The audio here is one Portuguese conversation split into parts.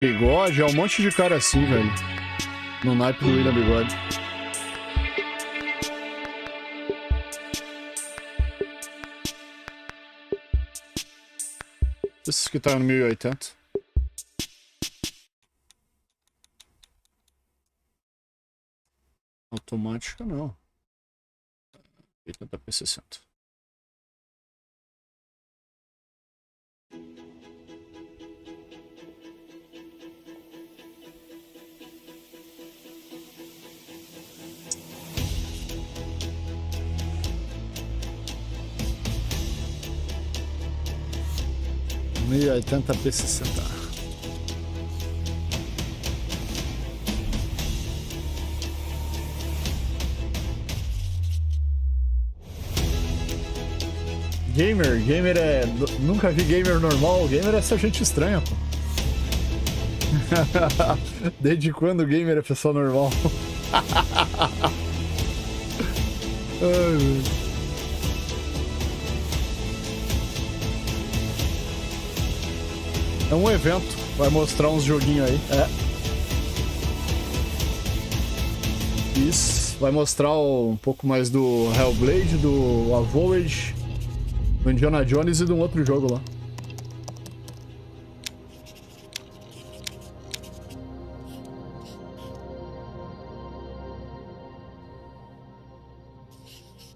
Bigode, é um monte de cara assim, velho. No naipe do William Bigode. Esses que tá no 1080. Automática não. 80p60. E 80p60. Gamer é... Nunca vi gamer normal, gamer é essa gente estranha, pô. Desde quando gamer é pessoa normal? Ai, é um evento, vai mostrar uns joguinhos aí. Isso, vai mostrar um pouco mais do Hellblade, do Avowed, do Indiana Jones e de um outro jogo lá.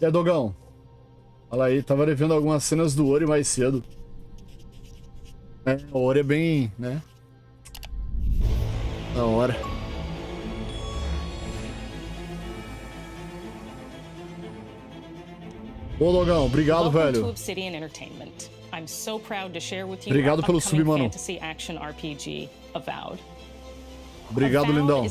E aí, Dogão? Fala aí, tava revendo algumas cenas do Ori mais cedo. O Ori é bem, né? Da hora. Ô, Logão, obrigado, velho. Obrigado pelo sub, mano. Obrigado, lindão.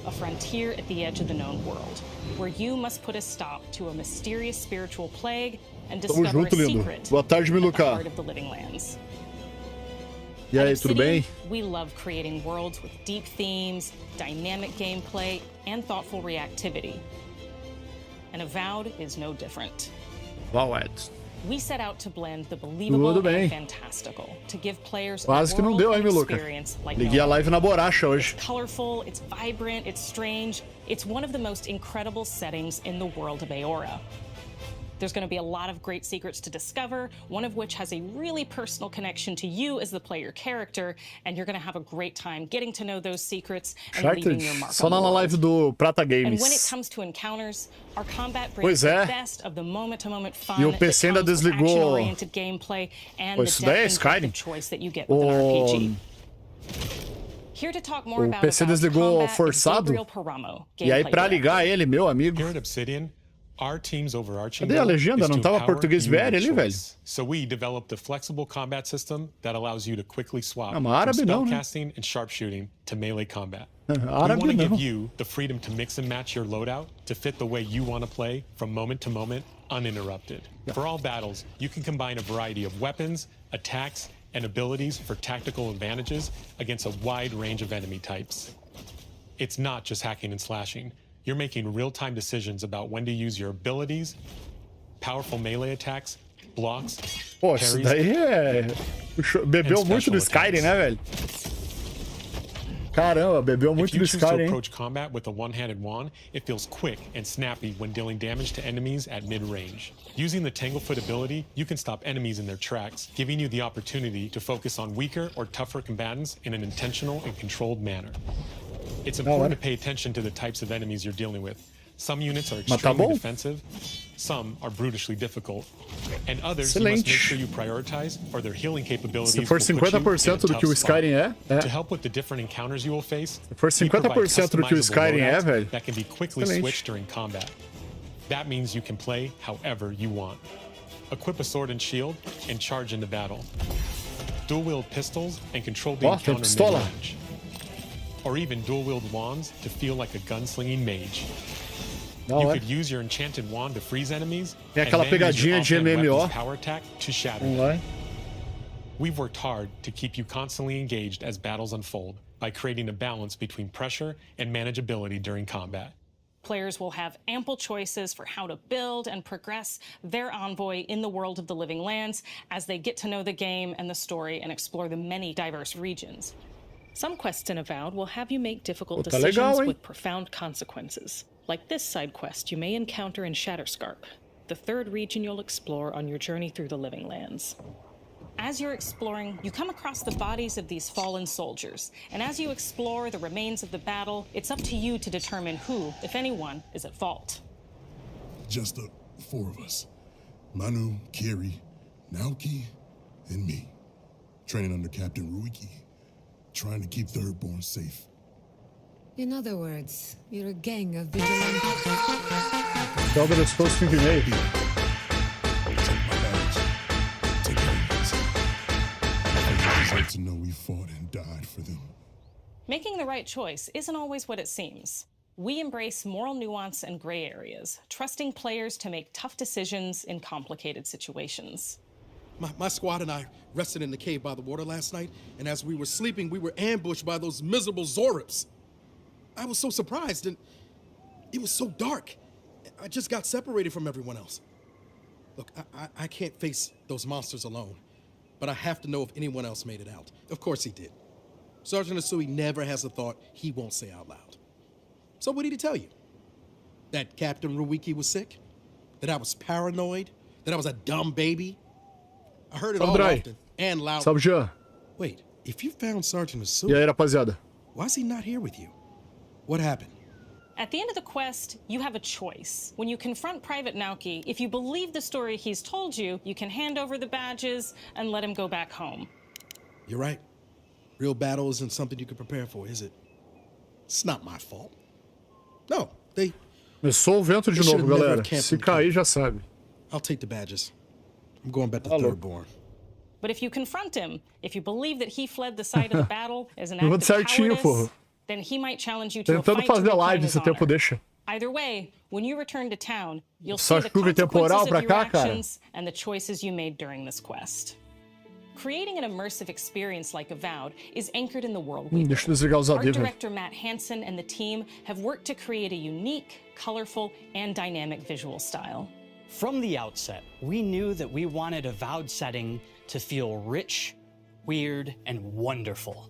A frontier at the edge of the known world, where you must put a stop to a mysterious spiritual plague and discover a secret Boa tarde, Miluca. at the heart of the living lands. E aí, tudo bem? We love creating worlds with deep themes, dynamic gameplay, and thoughtful reactivity. And Avowed is no different. Avowed. We set out to blend the believable and fantastical to give players quase que não deu, hein, Miluca? Liguei a live na boracha hoje. It's colorful, it's vibrant, it's strange. It's one of the most incredible settings in the world of Aora. There's going to be a lot of great secrets to discover, one of which has a really personal connection to you as the player character, and you're going to have a great time getting to know those secrets and leaving your mark só on the na world. live do Prata Games. And when it comes to encounters, our combat brings the best of the moment-to-moment fun e o PC ainda desligou. action-oriented gameplay and the Isso daí é depth and Skyrim. choice that you get with an RPG. Here to talk more O about PC desligou forçado. Paramo, e aí pra ligar ele, meu amigo. Cadê a legenda? Não tava português BR ali, velho? So we developed a flexible combat system that allows you to quickly swap from árabe não, né? spellcasting and sharpshooting to melee combat. Árabe we want to não. give you the freedom to mix and match your loadout to fit the way you want to play from moment to moment, uninterrupted. For all battles, you can combine a variety of weapons, attacks, and abilities for tactical advantages against a wide range of enemy types. It's not just hacking and slashing. You're making real-time decisions about when to use your abilities, powerful melee attacks, blocks, Pô, isso daí é... Bebeu muito do Skyrim, né, velho? Caramba, bebeu muito do Skyrim, hein? Approach combat with a one-handed wand, it feels quick and snappy when dealing damage to enemies at mid-range. Using the Tanglefoot ability, you can stop enemies in their tracks, giving you the opportunity to focus on weaker or tougher combatants in an intentional and controlled manner. It's important to pay attention to the types of enemies you're dealing with. Some units are extremely defensive, some are brutishly difficult, and others you must make sure you prioritize or their healing capabilities Se for 50% do que o Skyrim To help with the different encounters you will face, Se for 50% do que o Skyrim é, velho. that can be quickly switched during combat. That means you can play however you want. Equip a sword and shield and charge into battle. Dual-wield pistols and control the encounter mid-range. Or even dual-wield wands to feel like a gunslinging mage. You could use your enchanted wand to freeze enemies, Tem aquela pegadinha de MMO. power attack to shatter them. We've worked hard to keep you constantly engaged as battles unfold by creating a balance between pressure and manageability during combat. Players will have ample choices for how to build and progress their envoy in the world of the living lands as they get to know the game and the story and explore the many diverse regions. Some quests in Avowed will have you make difficult decisions with profound consequences, like this side quest you may encounter in Shatterscarp, the third region you'll explore on your journey through the living lands. As you're exploring, you come across the bodies of these fallen soldiers, and as you explore the remains of the battle, it's up to you to determine who, if anyone, is at fault. Just the 4 of us. Manu, Kiri, Naoki, and me. Training under Captain Ruiki. Trying to keep Thirdborn safe. In other words, you're a gang of vigilantes. Dobra, eu estou 5,5. To know we fought and died for them. Making the right choice isn't always what it seems. We embrace moral nuance and gray areas, trusting players to make tough decisions in complicated situations. My squad and I rested in the cave by the water last night, and as we were sleeping, we were ambushed by those miserable Zorips. I was so surprised, and it was so dark. I just got separated from everyone else. Look, I can't face those monsters alone, but I have to know if anyone else made it out. Of course he did. Sergeant Asui never has a thought he won't say out loud. So what did he tell you? That Captain Ruiki was sick? That I was paranoid? That I was a dumb baby? I heard it all often and loud. Salve, Jean. Wait, if you found Sergeant Asui, E aí, rapaziada? why is he not here with you? What happened? At the end of the quest, you have a choice. When you confront Private Naoki, if you believe the story he's told you, you can hand over the badges and let him go back home. You're right. Real battle isn't something you can prepare for, is it? It's not my fault. No, they... Começou o vento de novo, galera. Se cair, já sabe. I'll take the badges. I'm going back to Thirdborn. But if you confront him, if you believe that he fled the site of the battle as an act of cowardice, then he might challenge you to a fight to reclaim his honor. Either way, when you return to town, you'll see the consequences of your actions and the choices you made during this quest. Creating an immersive experience like Avowed is anchored in the world. Art director Matt Hansen and the team have worked to create a unique, colorful, and dynamic visual style. From the outset, we knew that we wanted Avowed setting to feel rich, weird, and wonderful.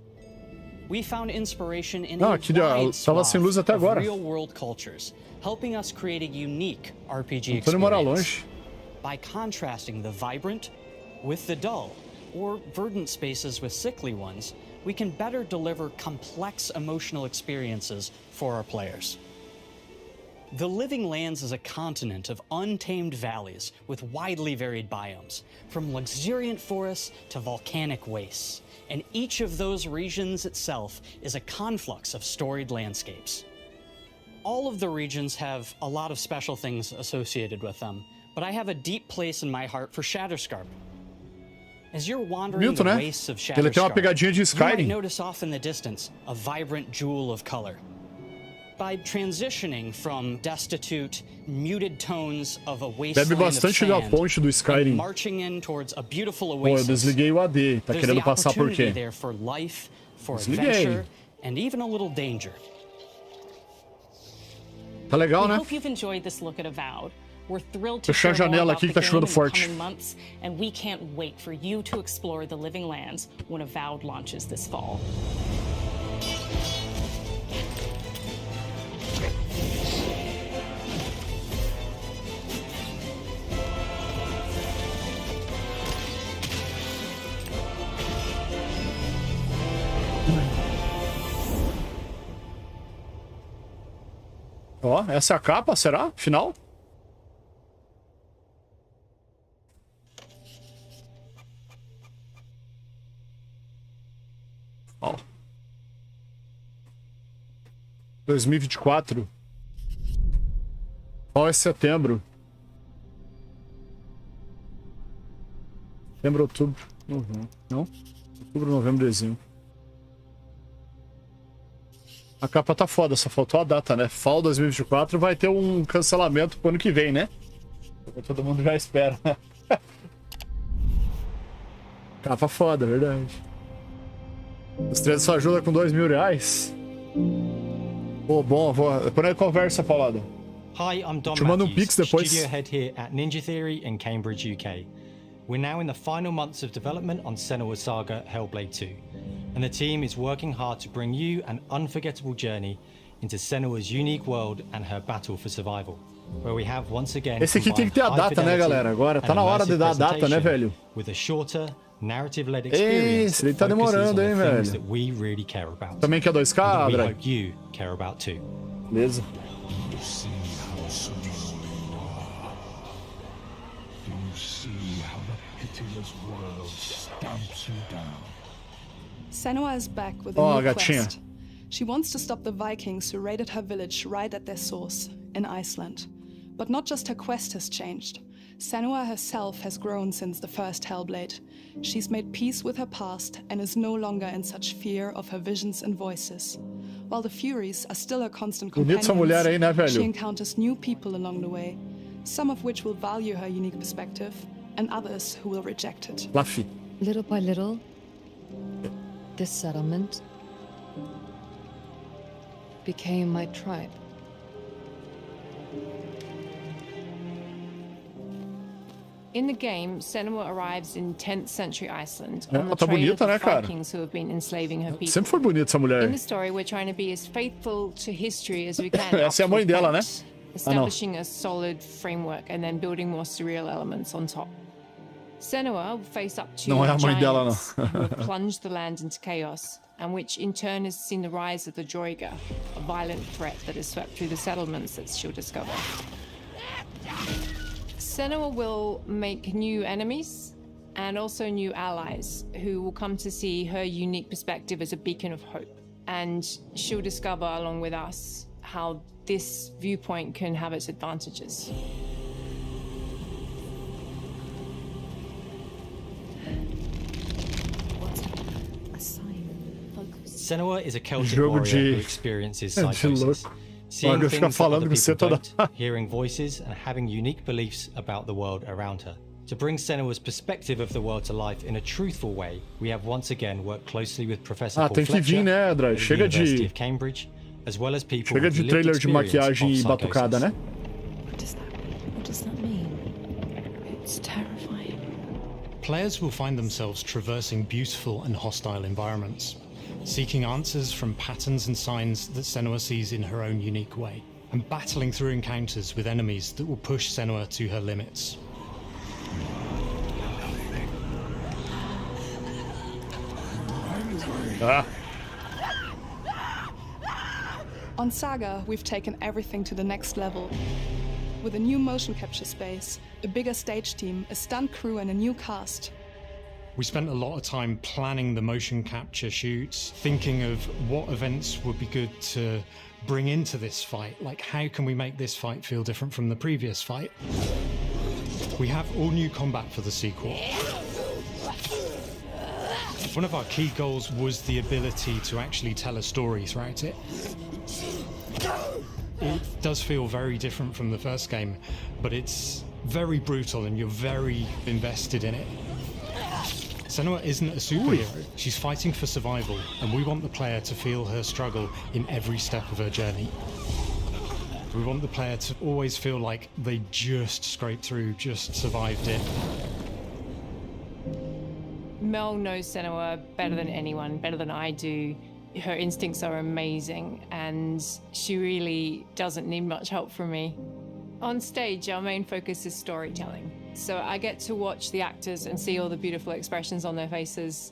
We found inspiration in a wide swath of real-world cultures, helping us create a unique RPG experience. By contrasting the vibrant with the dull, or verdant spaces with sickly ones, we can better deliver complex emotional experiences for our players. The Living Lands is a continent of untamed valleys with widely varied biomes, from luxuriant forests to volcanic wastes, and each of those regions itself is a conflux of storied landscapes. All of the regions have a lot of special things associated with them, but I have a deep place in my heart for Shatterscarp. As you're wandering the wastes of Shatterscarp, you might notice off in the distance a vibrant jewel of color. By transitioning from destitute, muted tones of a wasteland of sand and marching in towards a beautiful oasis, there's the opportunity there for life, for adventure, and even a little danger. Tá legal, né? We hope you've enjoyed this look at Avowed. We're thrilled to share more about the game in the coming months, and we can't wait for you to explore the Living Lands when Avowed launches this fall. Ó, essa é a capa, será? Final? Ó. 2024. Ó, é setembro. Setembro, outubro, novembro. Não? Outubro, novembro, dezembro. A capa tá foda, só faltou a data, né? Fall 2024 vai ter um cancelamento pro ano que vem, né? Todo mundo já espera. Capa foda, verdade. Os 3 só ajuda com R$2.000. Pô, bom, depois a conversa, Paulada. Hi, I'm Dom Te mando Matthews, Pix depois. studio head here at Ninja Theory in Cambridge, UK. We're now in the final months of development on Senua's Saga Hellblade 2, and the team is working hard to bring you an unforgettable journey into Senua's unique world and her battle for survival, where we have once again Esse aqui tem que ter a data, né, galera? Agora tá na hora de dar a data, né, velho? with a shorter narrative-led experience Esse ele tá demorando, hein, velho? that we really care about. Também quer 2K, We André? hope you care about too. Beleza. Senua is back with a new quest. She wants to stop the Vikings who raided her village right at their source, in Iceland. But not just her quest has changed. Senua herself has grown since the first Hellblade. She's made peace with her past and is no longer in such fear of her visions and voices. While the Furies are still her constant companions, she encounters new people along the way, some of which will value her unique perspective, and others who will reject it. Laffy. Little by little, this settlement became my tribe. In the game, Senua arrives in 10th century Iceland on the trail of the Vikings who have been enslaving her people. Sempre foi bonita essa mulher. In the story, we're trying to be as faithful to history as we can. Essa é a mãe dela, né? Establishing a solid framework and then building more surreal elements on top. Senua will face up to giants who have plunged the land into chaos, and which in turn has seen the rise of the Joiga, a violent threat that has swept through the settlements that she'll discover. Senua will make new enemies and also new allies who will come to see her unique perspective as a beacon of hope. And she'll discover, along with us, how this viewpoint can have its advantages. Senua is a Celtic warrior who experiences psychosis. Seeing things that other people don't, hearing voices, and having unique beliefs about the world around her. To bring Senua's perspective of the world to life in a truthful way, we have once again worked closely with Professor Paul Fletcher at the University of Cambridge, as well as people with lived trailer de maquiagem e experience of batucada, né? What does that mean? What does that mean? It's terrifying. Players will find themselves traversing beautiful and hostile environments, seeking answers from patterns and signs that Senua sees in her own unique way, and battling through encounters with enemies that will push Senua to her limits. On Saga, we've taken everything to the next level. With a new motion capture space, a bigger stage team, a stunt crew and a new cast. We spent a lot of time planning the motion capture shoots, thinking of what events would be good to bring into this fight. Like, how can we make this fight feel different from the previous fight? We have all new combat for the sequel. One of our key goals was the ability to actually tell a story throughout it. It does feel very different from the first game, but it's very brutal and you're very invested in it. Senua isn't a superhero, she's fighting for survival, and we want the player to feel her struggle in every step of her journey. We want the player to always feel like they just scraped through, just survived it. Mel knows Senua better than anyone, better than I do. Her instincts are amazing, and she really doesn't need much help from me. On stage, our main focus is storytelling. So I get to watch the actors and see all the beautiful expressions on their faces.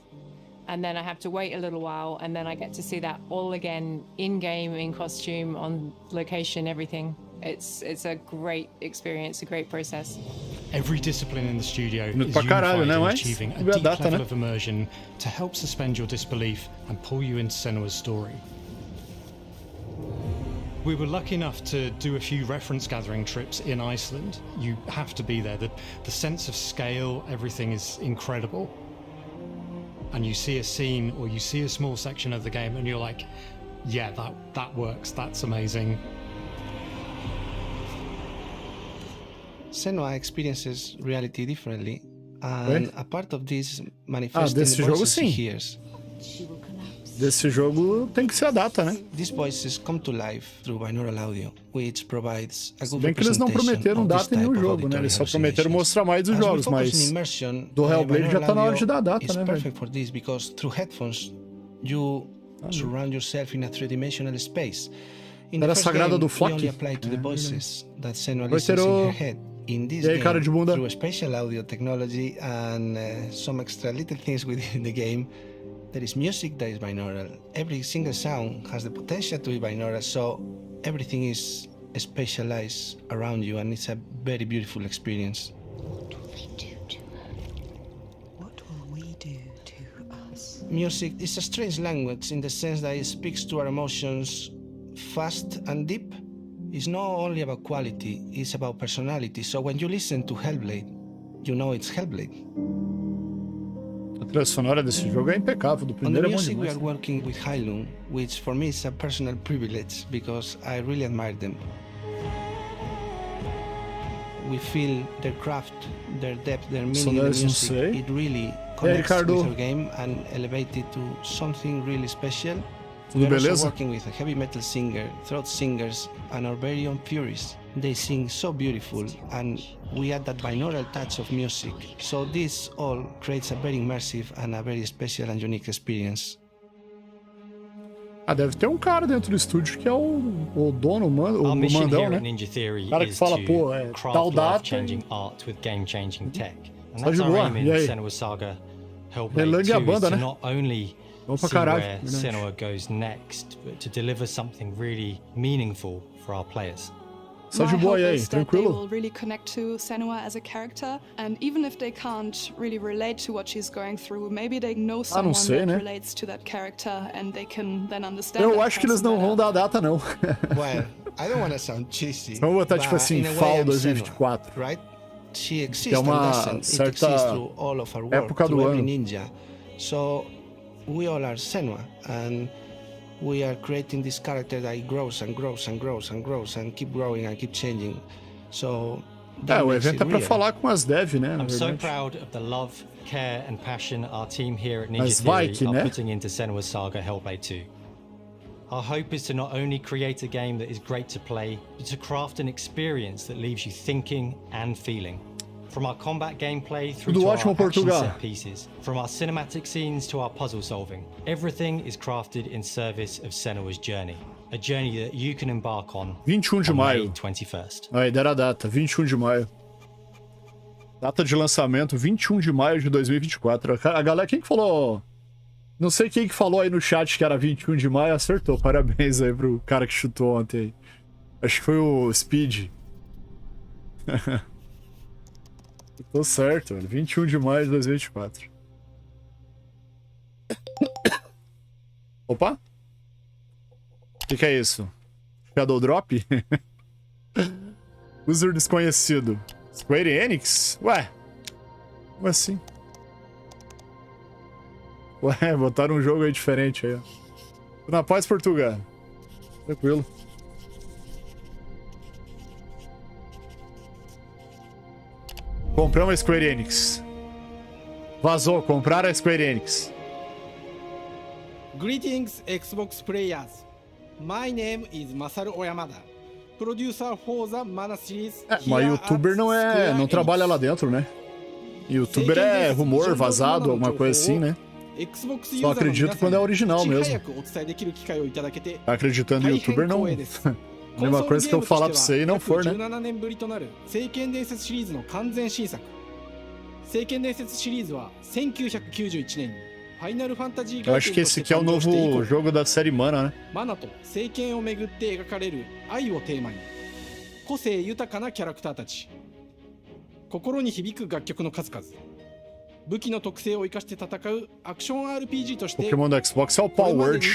And then I have to wait a little while, and then I get to see that all again, in-game, in costume, on location, everything. It's a great experience, a great process. Every discipline in the studio is unified in achieving a deep level of immersion to help suspend your disbelief and pull you into Senua's story. We were lucky enough to do a few reference gathering trips in Iceland. You have to be there. The sense of scale, everything is incredible. And you see a scene or you see a small section of the game and you're like, yeah, that works, that's amazing. Senua experiences reality differently, and a part of this manifests in the voices she hears. She will collapse. desse jogo tem que ser a data, né? These voices come to life through binaural audio, which provides a good bem que eles não prometeram data em nenhum jogo, né? Eles só prometeram mostrar mais dos jogos, mas do Hellblade já tá na hora de dar a data, né, velho? For this because through headphones you surround yourself in a three-dimensional space. In Era a sagrada do Flock. only apply to the voices that Senua listens in her head. In this game, cara de bunda, through spatial audio technology and some extra little things within the game, there is music that is binaural. Every single sound has the potential to be binaural, so everything is spatialized around you, and it's a very beautiful experience. What will they do to her? What will we do to us? Music is a strange language in the sense that it speaks to our emotions fast and deep. It's not only about quality, it's about personality. So when you listen to Hellblade, you know it's Hellblade. A trilha sonora desse jogo é impecável, do primeiro é bom demais. We are working with Hylum, which for me is a personal privilege because I really admire them. We feel their craft, their depth, their meaning in the music. It really connects with our game and elevates it to something really special. Tudo We're beleza? also working with a heavy metal singer, throat singers, and our very own Furies. They sing so beautiful, and we add that binaural touch of music. So this all creates a very immersive and a very special and unique experience. Ah, deve ter um cara dentro do estúdio que é o dono, o mandão, né? O cara que fala, pô, é tal data. Só de boa, e aí? Relangue a banda, né? Vamos pra caralho. Senua goes next, but to deliver something really meaningful for our players. Só de boa aí, tranquilo? They will really connect to Senua as a character, and even if they can't really relate to what she's going through, maybe they know someone that relates to that character and they can then understand. Eu acho que eles não vão dar a data, não. Well, I don't want to sound cheesy. Vamos botar tipo assim, Fall 2024. Right? She exists que é uma certa época do ano. Ninja. So we all are Senua, and we are creating this character that grows and grows and grows and grows and keep growing and keep changing. So o evento é para falar com as dev, né? I'm so proud of the love, care and passion our team here at Ninja Theory are putting into Senua's Saga Hellblade 2. Our hope is to not only create a game that is great to play, but to craft an experience that leaves you thinking and feeling. From our combat gameplay through to our action set pieces, from our cinematic scenes to our puzzle solving, everything is crafted in service of Senua's journey. A journey that you can embark on 21 de maio. May 21st. Aí, deram a data, 21 de maio. Data de lançamento, 21 de maio de 2024. A galera, quem que falou? Não sei quem que falou aí no chat que era 21 de maio, acertou. Parabéns aí pro cara que chutou ontem aí. Acho que foi o Speed. Tô certo, velho. 21 de maio de 2024. Opa! O que é isso? Shadow Drop? User desconhecido. Square Enix? Ué? Como assim? Ué, botaram um jogo aí diferente aí, ó. Tô na paz, Portugal. Tranquilo. Compramos a Square Enix. Vazou, compraram a Square Enix. Greetings, Xbox players. My name is Masaru Oyamada, producer for the Mana series. Mas youtuber não trabalha lá dentro, né? Youtuber é rumor, vazado, alguma coisa assim, né? Só acredito quando é original mesmo. Tá acreditando em youtuber não. A mesma coisa que eu falar pra você e não for, né? Eu acho que esse aqui é o novo jogo da série Mana, né? Pokémon do Xbox é o Power Word.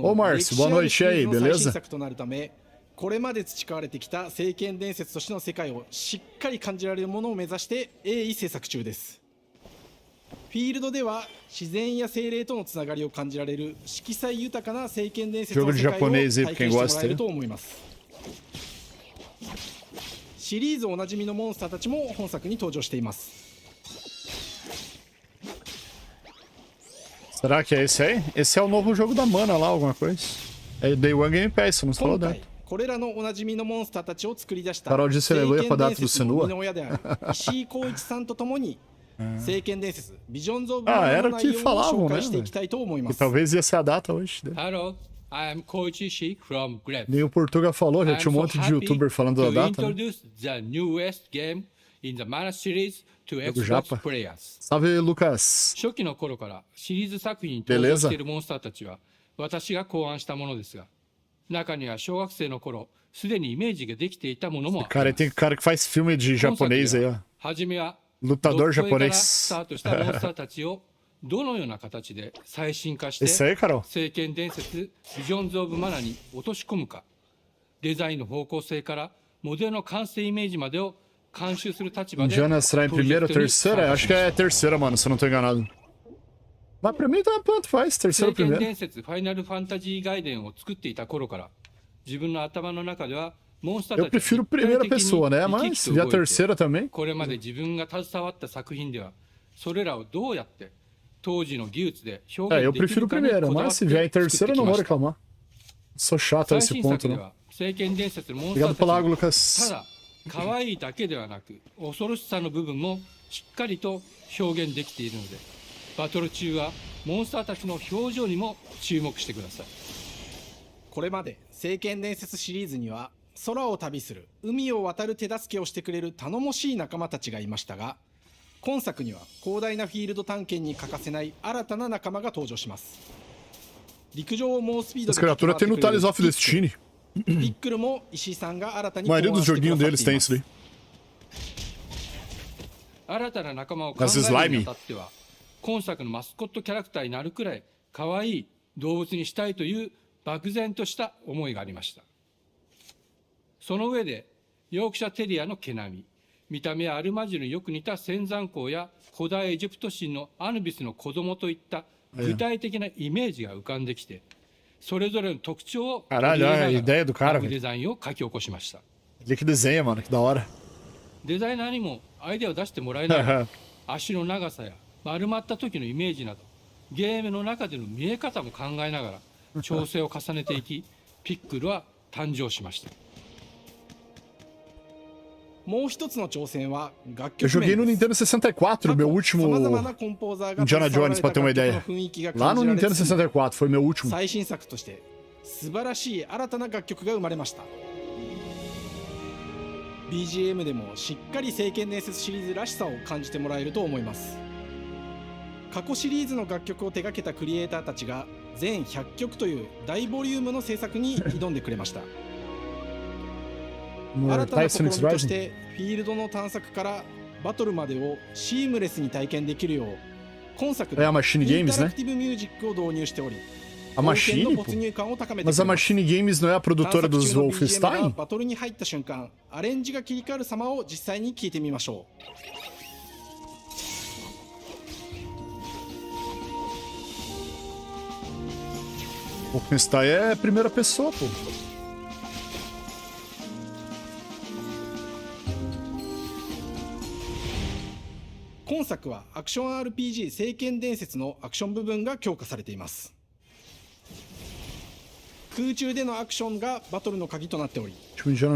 Ô Márcio, boa noite aí, beleza? これまで培われてきた聖剣伝説としての世界をしっかり感じられるものを目指して鋭意制作中です。フィールドでは自然や精霊とのつながりを感じられる色彩豊かな聖剣伝説の世界を体験してもらえると思います。シリーズおなじみのモンスターたちも本作に登場しています。 Será que é esse aí? Esse é o novo jogo da Mana lá, alguma coisa. É Day One Game Pass, você não falou dentro. これらのおなじみのモンスターたちを作り出した Carol disse aleluia pra data do Senua. の親である石井浩一さんと共に聖剣伝説ビジョンズ・オブ・ era o の que 内容を falavam, 紹 né? 介していきたいと思いま E す。 talvez ia ser a data hoje. Né? Hello, I am Koichi Ishii from Grab. Nem o Portuga falou, já tinha um monte de youtuber falando da data. Né? Introduce the newest game in the Mana series to Xbox players. Salve, Lucas. 初期の頃からシリーズ作品に登場しているモンスターたちは私が考案したものですが、中には小学生の頃すでにイメージができていたものもあります。 Cara, tem cara que faz filme de japonês aí, ó. 初めは Lutador ドット絵から japonês. スタートしたモンスターたちをどのような形で最新化して Isso aí, Carol. 聖剣伝説ビジョンズ・オブ・マナに落とし込むか、デザインの方向性からモデルの完成イメージまでを監修する立場で Indiana será em primeira ou terceira? Acho que é terceira, mano, se eu não tô enganado. Mas pra mim tá tanto faz, terceira ou 聖剣 primeira. 伝説ファイナルファンタジー外伝を作っていた頃から自分の頭の中ではモンスター Eu たち prefiro primeira pessoa, né? Mas se vier a terceira também. これまで自分が携わった作品ではそれらをどうやって当時の技術で表 É, eu 現できる prefiro かにこ primeira, だわっ mas て se vier em 作って terceira eu き não ま vou した。 reclamar. Sou chato a 最 esse 新作 ponto, で né? は聖剣伝説のモンスター Obrigado た pelo ち água, た Lucas. だ可愛いだけではなく恐ろしさの部分もしっかりと表現できているので、バトル中はモンスターたちの表情にも注目してください。これまで聖剣伝説シリーズには空を旅する海を渡る手助けをしてくれる頼もしい仲間たちがいましたが、今作には広大なフィールド探検に欠かせない新たな仲間が登場します。陸上を猛スピード Essa で criatura tem no Tales of Destiny. ピックルも石井さんが新たに A maioria 考案 dos してくだ joguinhos さって deles い tem ま isso す。 daí. 新たな仲間を考えるにあたっては今作のマスコットキャラクターになるくらい可愛い動物にしたいという漠然とした思いがありました。その上でヨークシャテリアの毛並み、見た目やアルマジルによく似た仙山港や古代エジプト神のアヌビスの子供といった具体的なイメージが浮かんできて、それぞれの特徴を取り入れながら ideia do cara, デザインを書き起こしました。 Ele que desenha, mano, que da hora. デザイナーにもアイデアを出してもらいながら足の長さや丸まった時のイメージなどゲームの中での見え方も考えながら調整を重ねていきピックルは誕生しました。もう一つの挑戦は楽 Eu 曲 joguei 面 no です Nintendo 64, meu último 様々なコンポーザーが Indiana 携わら Jones, れ pra た ter uma 楽曲 ideia. の雰囲気が Lá 感 no じられ Nintendo つつ 64 foi meu último. 最新作として素晴らしい新たな楽曲が生まれました。 BGM でもしっかり聖剣伝説シリーズらしさを感じてもらえると思います。過去シリーズの楽曲を手掛けたクリエイターたちが全100曲という大ボリュームの制作に挑んでくれました。新たな試みとしてフィールドの探索からバトルまでをシームレスに体験できるよう今作でインタラクティブミュージックを導入しており、 A Machine? Mas a Machine Games não é a produtora dos Wolfenstein? バトルに入った瞬間、アレンジが切り替わる様を実際に聞いてみましょう。Wolfenstein é primeira pessoa, pô. 今作はアクション RPG 聖剣伝説のアクション部分が強化されています。空中でのアクションがバトルの鍵となっており、武器で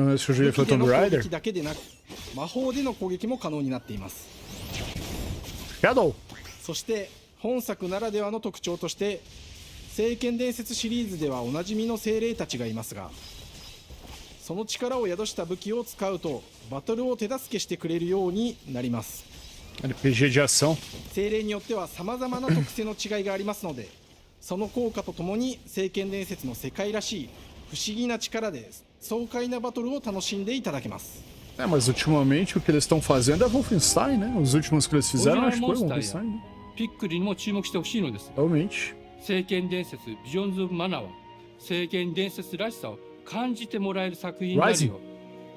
の攻撃だけでなく魔法での攻撃も可能になっています。そして本作ならではの特徴として聖剣伝説シリーズではおなじみの精霊たちがいますが、その力を宿した武器を使うとバトルを手助けしてくれるようになります。 RPG de ação. 精霊によっては様々な特性の違いがありますので、その効果とともに聖剣伝説の世界らしい不思議な力で爽快なバトルを楽しんでいただけます。 É, mas ultimamente o que eles estão fazendo é Wolfenstein, né? Os últimos que eles fizeram acho que foi Wolfenstein, né? ピックリにも注目してほしいのです。 Realmente. 聖剣伝説ビジョンズ・オブ・マナは聖剣伝説らしさを感じてもらえる作品になるよ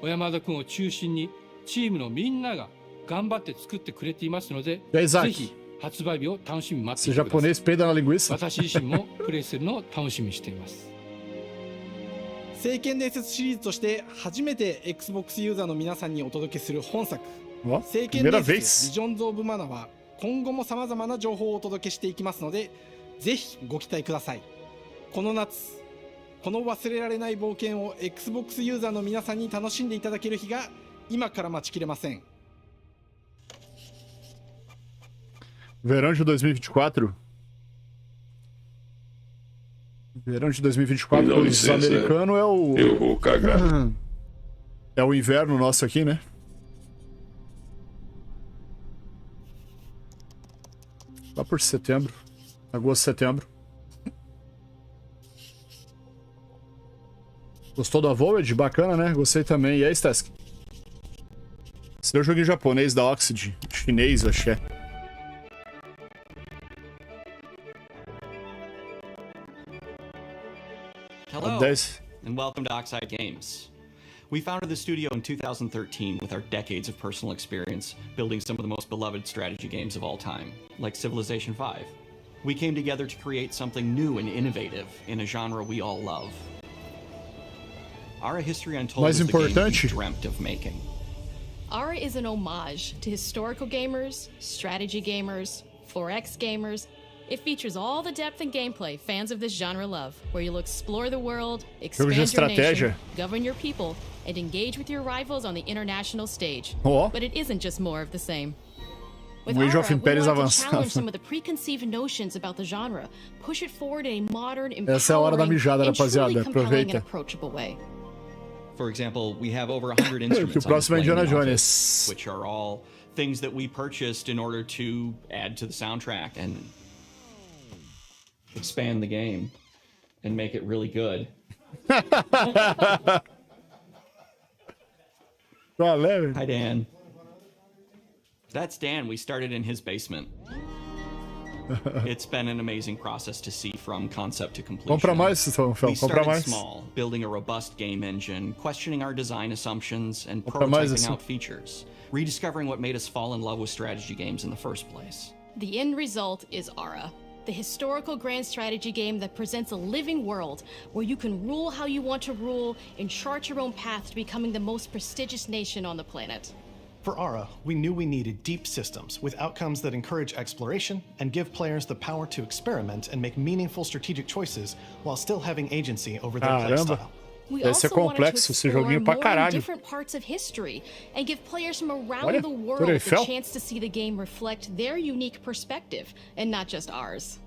う小山田君を中心にチームのみんなが頑張って作ってくれていますので、ぜひ発売日を楽しみに待っていてください。私自身もプレイするのを楽しみにしています。聖剣伝説シリーズとして初めて Xbox ユーザーの皆さんにお届けする本作聖剣伝説ビジョンズ・オブ・マナは今後も様々な情報をお届けしていきますのでぜひご期待ください。この夏この忘れられない冒険を Xbox ユーザーの皆さんに楽しんでいただける日が今から待ちきれません。 Verão de 2024. Verão de 2024 os americanos é o... Eu vou cagar. É o inverno nosso aqui, né? Lá por setembro. Agosto, setembro. Gostou do Avoid? Bacana, né? Gostei também. E aí, Stask? Esse é o joguinho japonês da Oxid. Chinês, acho que é. Hello, and welcome to Oxide Games. We founded the studio in 2013 with our decades of personal experience building some of the most beloved strategy games of all time, like Civilization V. We came together to create something new and innovative in a genre we all love. Our History Untold is the game we dreamt of making. Ara is an homage to historical gamers, strategy gamers, 4X gamers. It features all the depth and gameplay fans of this genre love, where you'll explore the world, expand your nation, govern your people, and engage with your rivals on the international stage. But it isn't just more of the same. With Ara, we want to challenge some of the preconceived notions about the genre, push it forward in a modern, empowering, and truly compelling and approachable way. For example, we have over 100 instruments on display, which are all things that we purchased in order to add to the soundtrack and expand the game and make it really good. Hi, Dan. That's Dan. We started in his basement. It's been an amazing process to see from concept to completion. We started small, building a robust game engine, questioning our design assumptions, and prototyping out features, rediscovering what made us fall in love with strategy games in the first place. The end result is Ara, the historical grand strategy game that presents a living world where you can rule how you want to rule and chart your own path to becoming the most prestigious nation on the planet. For Ara, we knew we needed deep systems with outcomes that encourage exploration and give players the power to experiment and make meaningful strategic choices while still having agency over their playstyle. We also wanted to explore more different parts of history and give players from around the world the chance to see the game reflect their unique perspective and not just ours.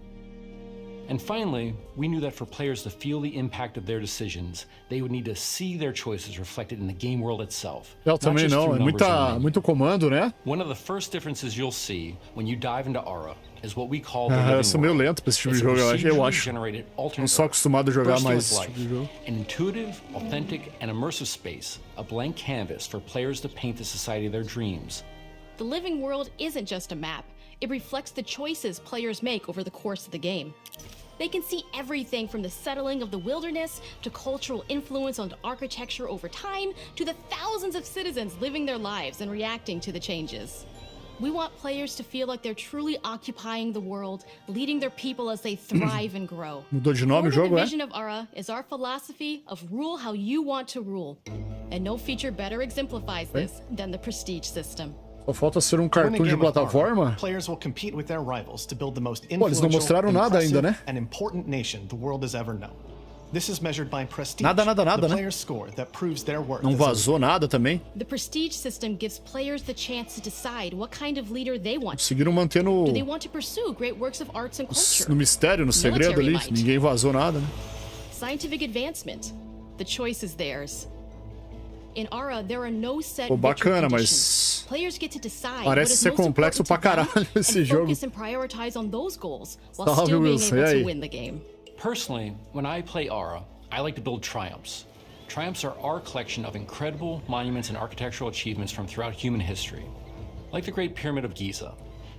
And finally, we knew that for players to feel the impact of their decisions, they would need to see their choices reflected in the game world itself. Também não, é muito comando, né? One of the first differences you'll see when you dive into Ara is what we call the eu sou meio lento pra esse tipo de jogo, eu acho. Não sou acostumado a jogar mais esse tipo de jogo. An intuitive, authentic, and immersive space, a blank canvas for players to paint the society of their dreams. The living world isn't just a map. It reflects the choices players make over the course of the game. They can see everything from the settling of the wilderness to cultural influence on architecture over time to the thousands of citizens living their lives and reacting to the changes. We want players to feel like they're truly occupying the world, leading their people as they thrive and grow. Mudou de nome o jogo, The vision of Ara is our philosophy of rule how you want to rule. And no feature better exemplifies this than the prestige system. Só falta ser cartoon de plataforma. Players will compete with their rivals to build the most eles não mostraram nada ainda, né? An important nation the world has ever known. This is measured by prestige. Nada, the né? player's score that proves their worth. Não vazou nada também. The prestige system gives players the chance to decide what kind of leader they want. Conseguiram manter no Do they want to pursue great works of arts and culture? No mistério, no segredo ali, ninguém vazou nada, né? Scientific advancement. The choice is theirs. In Ara, there are no set bacana, mas players get to decide parece ser complexo pra caralho esse jogo. Focus and prioritize on those goals while still being able to win the game. Personally, when I play Ara, I like to build triumphs. Triumphs are our collection of incredible monuments and architectural achievements from throughout human history. Like the Great Pyramid of Giza.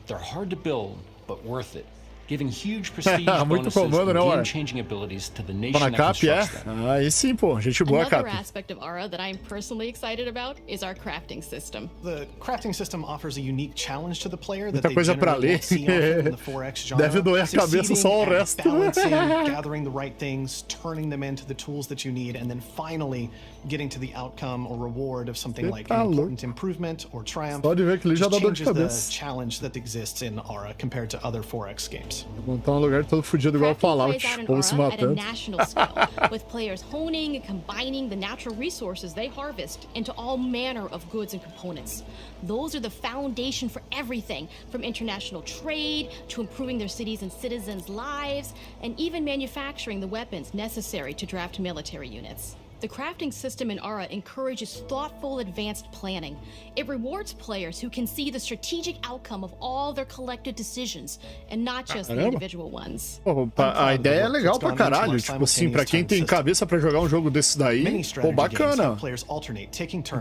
They're hard to build, but worth it. giving huge prestige muito bonuses comando, and né, ué? game-changing abilities to the nation Tá na that cap, constructs them. Aí sim, pô. Gente boa, Another cap. aspect of Aura that I'm personally excited about is our crafting system. The crafting system offers a unique challenge to the player that Muita they coisa pra generally ler. won't see often in the 4X genre. Deve doer a cabeça só o Succeeding resto. at balancing, gathering the right things, turning them into the tools that you need, and then finally getting to the outcome or reward of something like an important improvement or triumph. Só de ver que ele já dá dor de Changes the cabeça. challenge that exists in Aura compared to other 4X games. Montar um lugar todo fudido igual Fallout. Plays out in Povo se Aura at a matando. national scale, with players honing and combining the natural resources they harvest into all manner of goods and components. Those are the foundation for everything, from international trade to improving their cities and citizens' lives, and even manufacturing the weapons necessary to draft military units. The crafting system in Aura encourages thoughtful, advanced planning. It rewards players who can see the strategic outcome of all their collected decisions, and not just the individual ones. Pô, a ideia é legal pra caralho. Tipo assim, pra quem tem cabeça pra jogar um jogo desse daí, pô, bacana.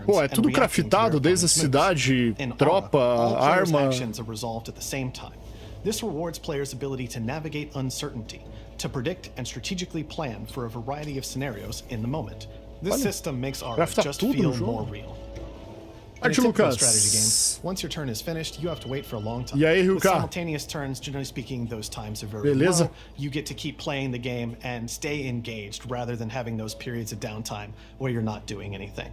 Pô, é tudo craftado, desde a cidade, tropa, arma. This rewards players' ability to navigate uncertainty, to predict and strategically plan for a variety of scenarios in the moment. This system makes Aura just feel more real. In a typical strategy game, once your turn is finished, you have to wait for a long time. E aí, With Ruka? simultaneous turns, generally speaking, those times are very Beleza. low. You get to keep playing the game and stay engaged rather than having those periods of downtime where you're not doing anything.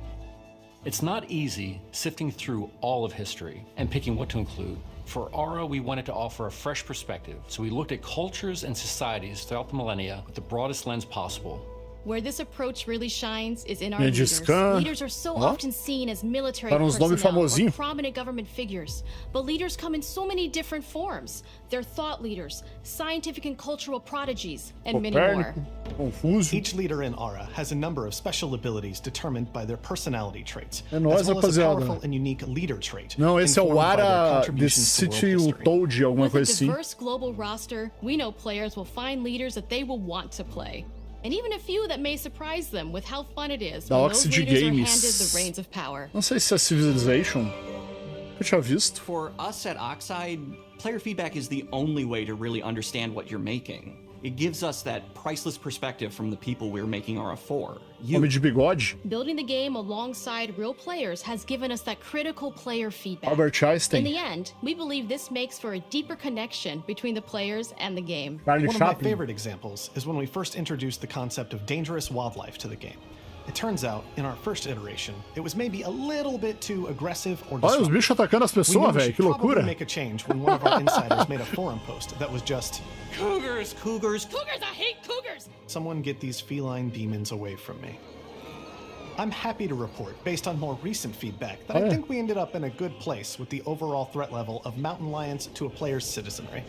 It's not easy sifting through all of history and picking what to include. For Aura, we wanted to offer a fresh perspective, so we looked at cultures and societies throughout the millennia with the broadest lens possible. Where this approach really shines is in our Gengis leaders. Khan. Leaders are so Ó. often seen as military Tá uns nomes personnel or famosinhos. prominent government figures, but leaders come in so many different forms. They're thought leaders, scientific and cultural prodigies, and many more. Confuso. Each leader in Aura has a number of special abilities determined by their personality traits, É nóis, as well as a rapaziada. powerful and unique leader trait. Não, esse é o informed by their Ara The contributions to world City history. Toad, alguma With a coisa assim. diverse global roster, we know players will find leaders that they will want to play. And even a few that may surprise them with how fun it is Da when those Oxygen leaders are Games. handed the reins of power. Não sei se é Civilization. Eu tinha visto. For us at Oxide, player feedback is the only way to really understand what you're making. It gives us that priceless perspective from the people we're making Aura for. Homem de bigode. Building the game alongside real players has given us that critical player feedback. Albert Einstein. In the end, we believe this makes for a deeper connection between the players and the game. One of my favorite examples is when we first introduced the concept of dangerous wildlife to the game. It turns out, in our first iteration, it was maybe a little bit too aggressive or Olha os disruptive. bichos atacando as We knew pessoas, we velho. should Que loucura. probably make a change when one of our insiders made a forum post that was just, Cougars, cougars, Cougars, I hate cougars! someone get these feline demons away from me. I'm happy to report, based on more recent feedback, that I think we ended up in a good place with the overall threat level of mountain lions to a player's citizenry.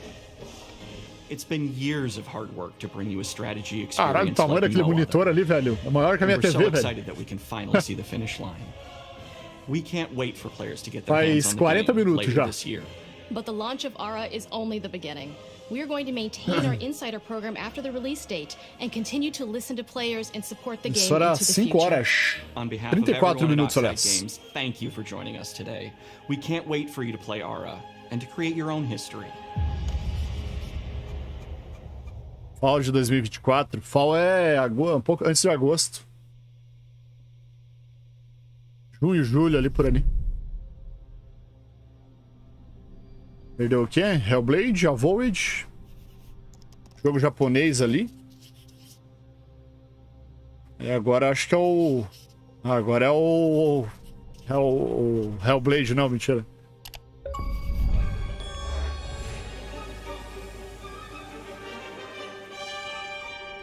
It's been years of hard work to bring you a strategy Caralho, o experience tamanho like daquele no other. monitor ali, velho. É maior que a minha And we're TV, so velho. excited that we can finally see the finish line. We can't wait for players to get their Faz hands on the 40 game minutos later já. this year. But the launch of Aura is only the beginning. We are going to maintain our insider program after the release date and continue to listen to players and support the game Isso era into the 5 future. horas. On behalf of 34 everyone at minutos, Oxide aliás. Games, thank you for joining us today. We can't wait for you to play Aura and to create your own history. Fall de 2024. Fall é um pouco antes de agosto. Junho, julho, ali por ali. Perdeu o quê? Hellblade, Avoid. Jogo japonês ali. E agora acho que é o... Agora é o... É o Hellblade, não, mentira.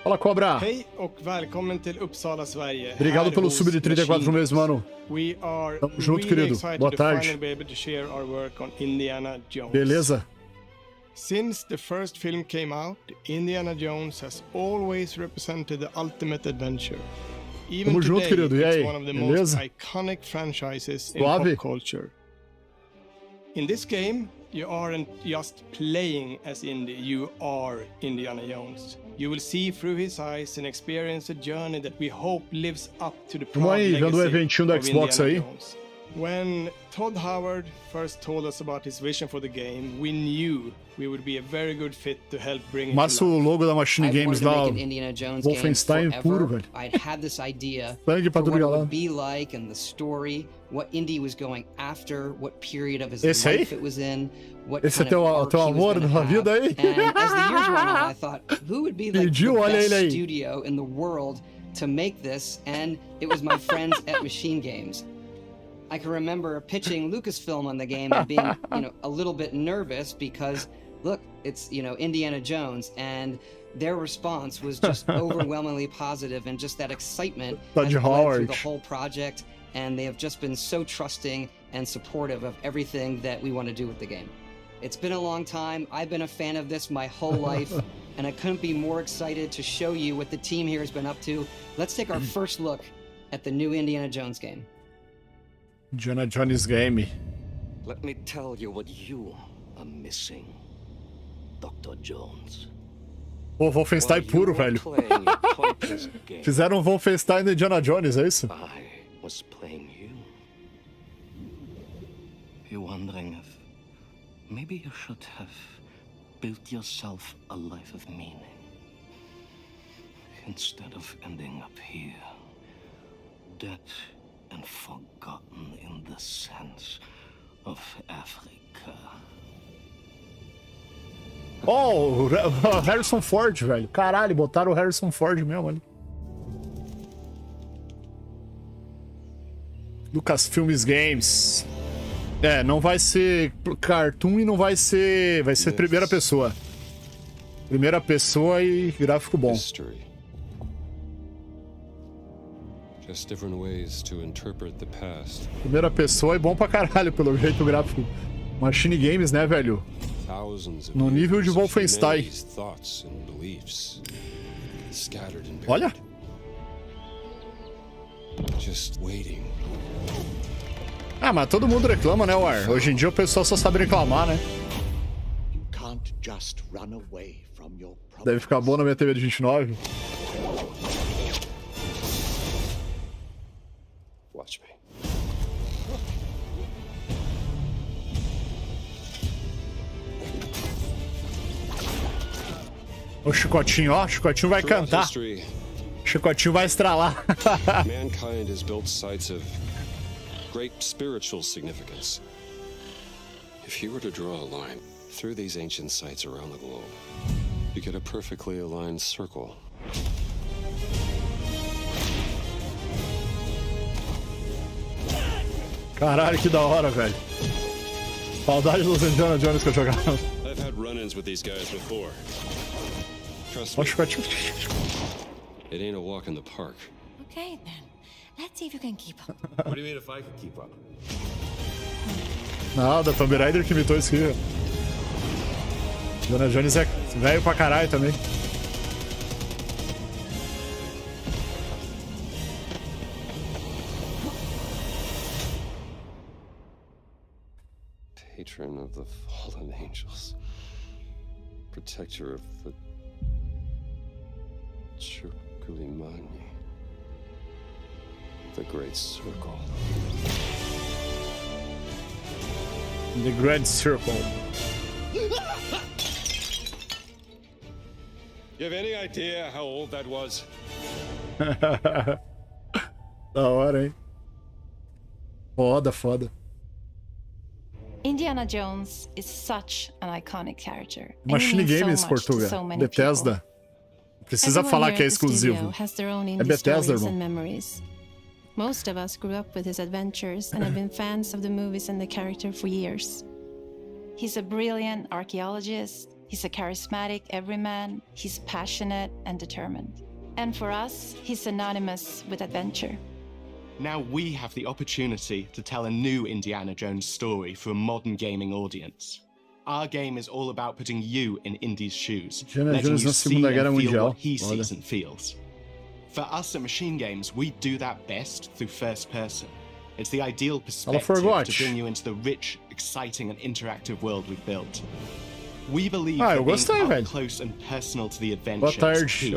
Fala, Cobra! Hej och välkommen till Uppsala, Sverige. Obrigado pelo sub de 34 meses, mano. We are Tamo junto, really querido. excited Boa to tarde. finally be able to share our work on Indiana Jones. Beleza? Since the first film came out, Indiana Jones has always represented the ultimate adventure. Even Tamo junto, today, querido. E aí? it's one of the Beleza? most iconic franchises in Suave? pop culture. In this game, you aren't just playing as Indy, you are Indiana Jones. You will see through his eyes and experience a journey that we hope lives up to the Vamos proud aí, vendo o legacy eventinho do of Xbox Indiana aí. Jones. When Todd Howard first told us about his vision for the game, we knew we would be a very good fit to help bring it Massa o logo da Machine Games lá, Wolfenstein puro, velho. I'd had this idea Sangue pra for tudo what it galera. would be like and the story, what Indy was going after, what period of his Esse life aí? it was in, what Esse é kind of arc teu he was amor gonna da have. vida aí? And as the years went on, I thought, who would be like Pediu, the olha best ele aí. studio in the world to make this? And it was my friends at Machine Games. I can remember pitching Lucasfilm on the game and being, a little bit nervous because, look, it's, Indiana Jones, and their response was just overwhelmingly positive, and just that excitement has led through the whole project, and they have just been so trusting and supportive of everything that we want to do with the game. It's been a long time. I've been a fan of this my whole life, and I couldn't be more excited to show you what the team here has been up to. Let's take our first look at the new Indiana Jones game. Indiana Jones game. Let me tell you what you are missing, Dr. Jones. Pô, Wolfenstein puro, velho. Fizeram um Wolfenstein no Indiana Jones, é isso? I was playing you. You're wondering if maybe you should have built yourself a life of meaning instead of ending up here, dead and forgotten in the sense of Africa. Oh, o Harrison Ford, velho. Caralho, botaram o Harrison Ford mesmo ali. Lucasfilmes Games. É, não vai ser cartoon e não vai ser... Vai ser primeira pessoa. Primeira pessoa e gráfico bom. Just different ways to interpret the past. Primeira pessoa é bom pra caralho, pelo jeito gráfico. Machine Games, né, velho? No nível de Wolfenstein. Olha! Ah, mas todo mundo reclama, né, War? Hoje em dia o pessoal só sabe reclamar, né? Deve ficar bom na minha TV de 29. Watch me. O Chicotinho, ó, o Chicotinho vai cantar. O Chicotinho vai estralar. Mankind has built sites of great spiritual significance. If you were to draw a line through these ancient sites around the globe, you get a perfectly aligned circle. Caralho, que da hora, velho. Saudade dos Indiana Jones que eu jogava. I've had run-ins with these guys before. Trust me. It ain't a walk in the park. Okay, then. Let's see if you can keep up. What do you mean if I can keep up? Nada, Tomb Raider que imitou isso aqui. Indiana Jones é velho pra caralho também. Patron of the fallen angels. Protector of the Chukulimani. The Great Circle. The Great Circle. You have any idea how old that was? Da hora, hein? Foda, foda. Indiana Jones is such an iconic character. Machine Games, Portuga. Bethesda. Precisa falar que é exclusivo. É Bethesda, irmão. Most of us grew up with his adventures and have been fans of the movies and the character for years. He's a brilliant archaeologist, he's a charismatic everyman, he's passionate and determined. And for us, he's synonymous with adventure. Now we have the opportunity to tell a new Indiana Jones story for a modern gaming audience. Our game is all about putting you in Indy's shoes, letting you see and feel what he sees and feels. For us at Machine Games, we do that best through first person. It's the ideal perspective to bring you into the rich, exciting and interactive world we've built. We believe that being up close and personal to the adventure is key,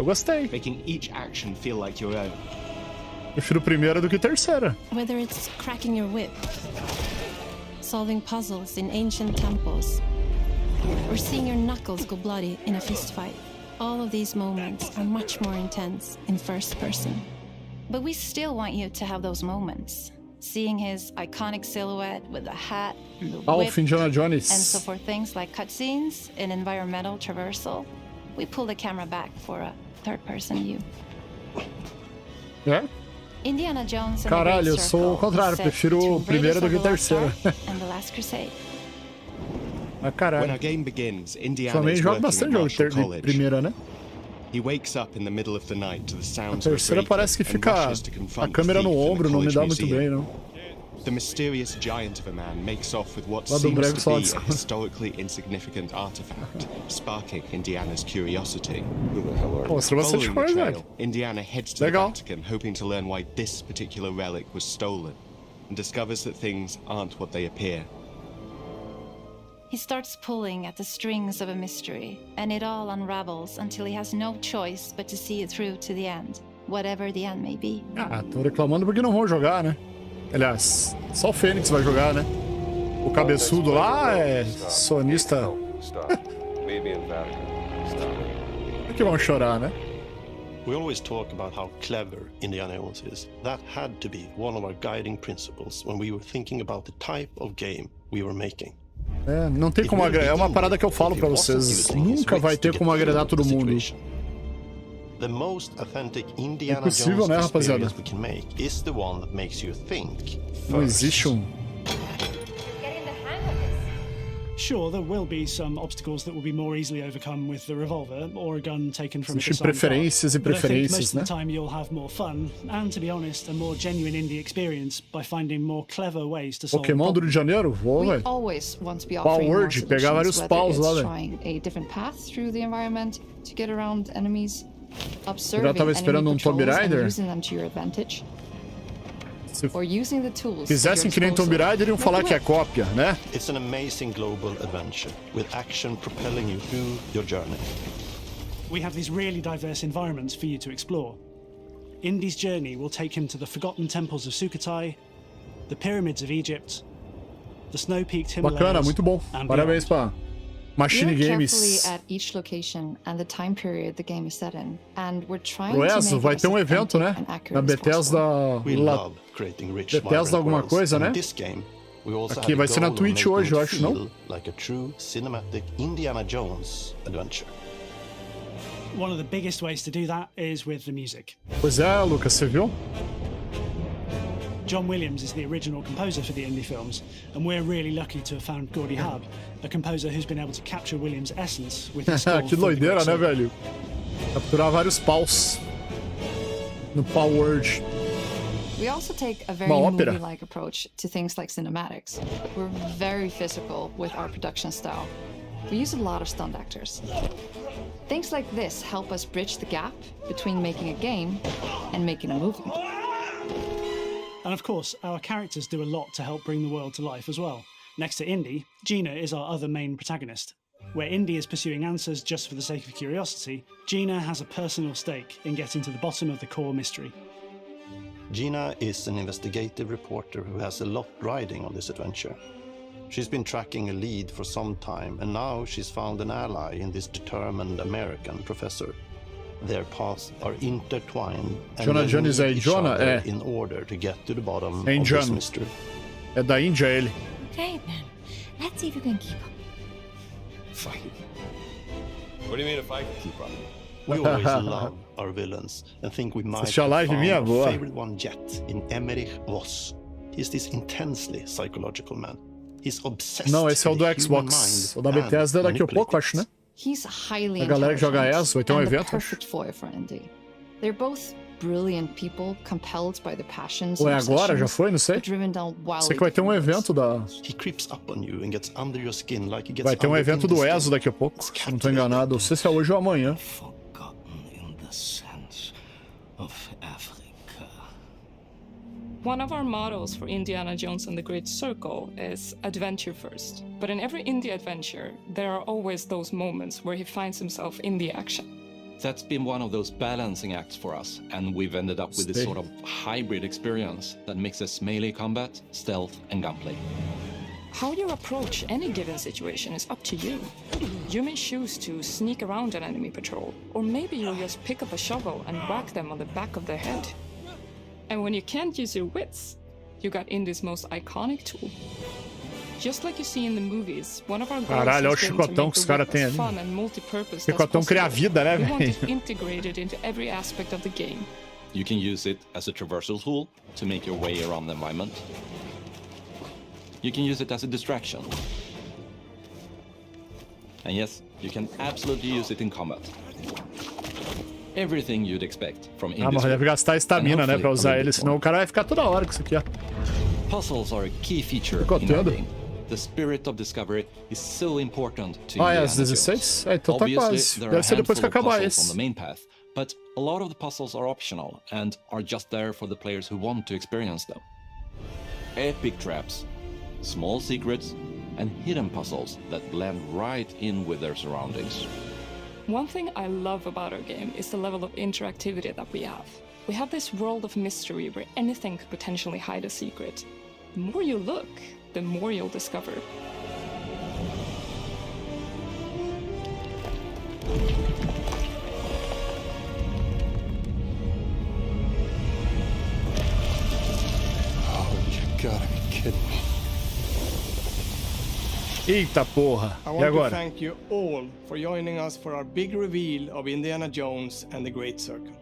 making each action feel like your own. Prefiro primeira do que terceira. Whether it's cracking your whip, solving puzzles in ancient temples, or seeing your knuckles go bloody in a fistfight, all of these moments are much more intense in first person. But we still want you to have those moments. Seeing his iconic silhouette with the hat and the whip. Indiana Jones. And so for things like cutscenes and environmental traversal, we pull the camera back for a third-person view. É? Indiana Jones and Caralho, eu sou o contrário, prefiro primeira do que terceira. And the Last Crusade. Ah, caralho. When our game begins, Indiana também is joga working bastante at jogo Marshall de primeira, né? He wakes up in the middle of the night to the sounds A of a terceira parece que fica a câmera no ombro, não me dá muito bem, não. The mysterious giant of a man makes off with what Lá do seems breve to be só a historically insignificant artifact, sparking Indiana's curiosity. Who the hell are you? Mostrou bastante Following coisa, the velho. trail, Indiana heads to Legal. the Vatican, hoping to learn why this particular relic was stolen, and discovers that things aren't what they appear. He starts pulling at the strings of a mystery, and it all unravels until he has no choice but to see it through to the end, whatever the end may be. Ah, tô reclamando porque não vão jogar, né? Aliás, só o Fênix vai jogar, né? O cabeçudo lá é sonista. É que vão chorar, né? We always talk about how clever Indiana Jones is. That had to be one of our guiding principles when we were thinking about the type of game we were making. É, não tem como agradar. É uma parada que eu falo pra vocês. Nunca vai ter como agradar todo mundo. The most authentic Indiana Impossível, né, rapaziada? we can make is the one that makes you think. Não existe Sure, there will be some obstacles that will be more easily overcome with the revolver or a gun taken from a Existem preferências e preferências, most né? of the time you'll have more fun and, to be honest, a more genuine indie experience by finding more clever ways to solve Pokémon do Rio de Janeiro? Vou, velho. Always want to be Pau offering more Word, pegar vários solutions, paus whether lá, it's velho. trying a different path through the environment to get around enemies, Eu observing já tava esperando enemy Tomb patrols and Raider. using them to your advantage. Se Or using the tools fizessem que nem Tomb Raider, iriam falar que é cópia, né? It's an amazing global adventure with action propelling you through your journey. We have these really diverse environments for you to explore. Indy's journey will take him to the forgotten temples of Sukhothai, the pyramids of Egypt, the snow-peaked Himalayas. Bacana, muito bom. and Parabéns pra Machine We look Games. carefully at each location and the time period the game is set in, and we're trying Pro to ESO make vai it ter as evento, né? authentic and accurate Na as Bethesda. possible. We La... love creating rich, Bethesda vibrant alguma worlds, coisa, and né? in this game, we also Aqui had vai a ser na goal of Twitch making hoje, eu it acho, não? feel like a true cinematic Indiana Jones adventure. One of the biggest ways to do that is with the music. Pois é, Lucas, você viu? John Williams is the original composer for the indie films, and we're really lucky to have found Gordy Hub, a composer who's been able to capture Williams' essence with his score. Que doideira, né, velho? Capturar vários paus no Power Word. We also take a very movie-like approach to things like cinematics. We're very physical with our production style. We use a lot of stunt actors. Things like this help us bridge the gap between making a game and making a movie. And of course, our characters do a lot to help bring the world to life as well. Next to Indy, Gina is our other main protagonist. Where Indy is pursuing answers just for the sake of curiosity, Gina has a personal stake in getting to the bottom of the core mystery. Gina is an investigative reporter who has a lot riding on this adventure. She's been tracking a lead for some time, and now she's found an ally in this determined American professor. Their paths are intertwined and Jonah they Jones need é each Jonah, other é. in order to get to the bottom É of this indiano. mystery. É da Índia ele. Okay, then. Let's see if you can keep up. Fight. What do you mean if I can keep up? We always love our villains and think we might Assistiu a live have minha, found boa. our favorite one yet in Emmerich Voss. He's this intensely psychological man. He's obsessed Não, esse é o do with the human Xbox. mind O da and Bethesda é daqui a pouco, acho, né? He's highly A galera que joga ESO vai ter and the evento. perfect foil for Indy. They're both brilliant people, compelled by their passions Ou é and agora? Já obsessions, foi? Não sei. but driven down wildly Sei que vai ter um evento da... He creeps up on you and gets under your skin like he gets Vai ter um under evento do Indy's ESO skin. daqui a pouco, se não tô enganado. Não sei se é hoje ou amanhã. In the sense of Africa. One of our mottos for Indiana Jones and the Great Circle is adventure first. But in every indie adventure, there are always those moments where he finds himself in the action. That's been one of those balancing acts for us, and we've ended up with this sort of hybrid experience that mixes melee combat, stealth, and gunplay. How you approach any given situation is up to you. You may choose to sneak around an enemy patrol, or maybe you'll just pick up a shovel and whack them on the back of their head. And when you can't use your wits, you got Indie's most iconic tool. Just like you see in the movies, one of our goals Caralho, olha o has been chicotão que os caras têm ali. fun and multi-purpose Chicotão cria a vida, né, we want it velho? integrated into every aspect of the game. You can use it as a traversal tool to make your way around the environment. You can use it as a distraction. And yes, you can absolutely use it in combat. Everything you'd expect from Ah, mas deve gastar estamina, né, pra usar ele, senão o cara vai ficar toda hora com isso aqui, ó. Puzzles are a key feature in our game. The spirit of discovery is so important to Ah, é às 16? É, então tá quase. Deve ser depois que acabar esse. on the main path, but a lot of the puzzles are optional and are just there for the players who want to experience them. Epic traps, small secrets, and hidden puzzles that blend right in with their surroundings. One thing I love about our game is the level of interactivity that we have. We have this world of mystery where anything could potentially hide a secret. The more you look, the more you'll discover. Oh, you gotta be kidding me. Eita porra. I E want to agora? thank you all for joining us for our big reveal of Indiana Jones and the Great Circle.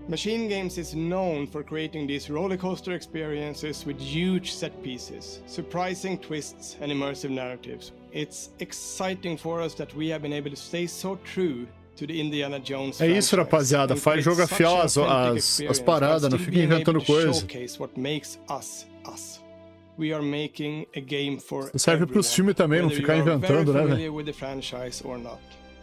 Machine Games is known for creating these rollercoaster experiences with huge set pieces, surprising twists, and immersive narratives. It's exciting for us that we have been able to stay so true to the Indiana Jones É isso, rapaziada. Faz jogo fiel às paradas, não fica inventando coisa. What makes us us. We are making a game for Serve pros filmes também, não ficar inventando, né, velho? with the franchise or not.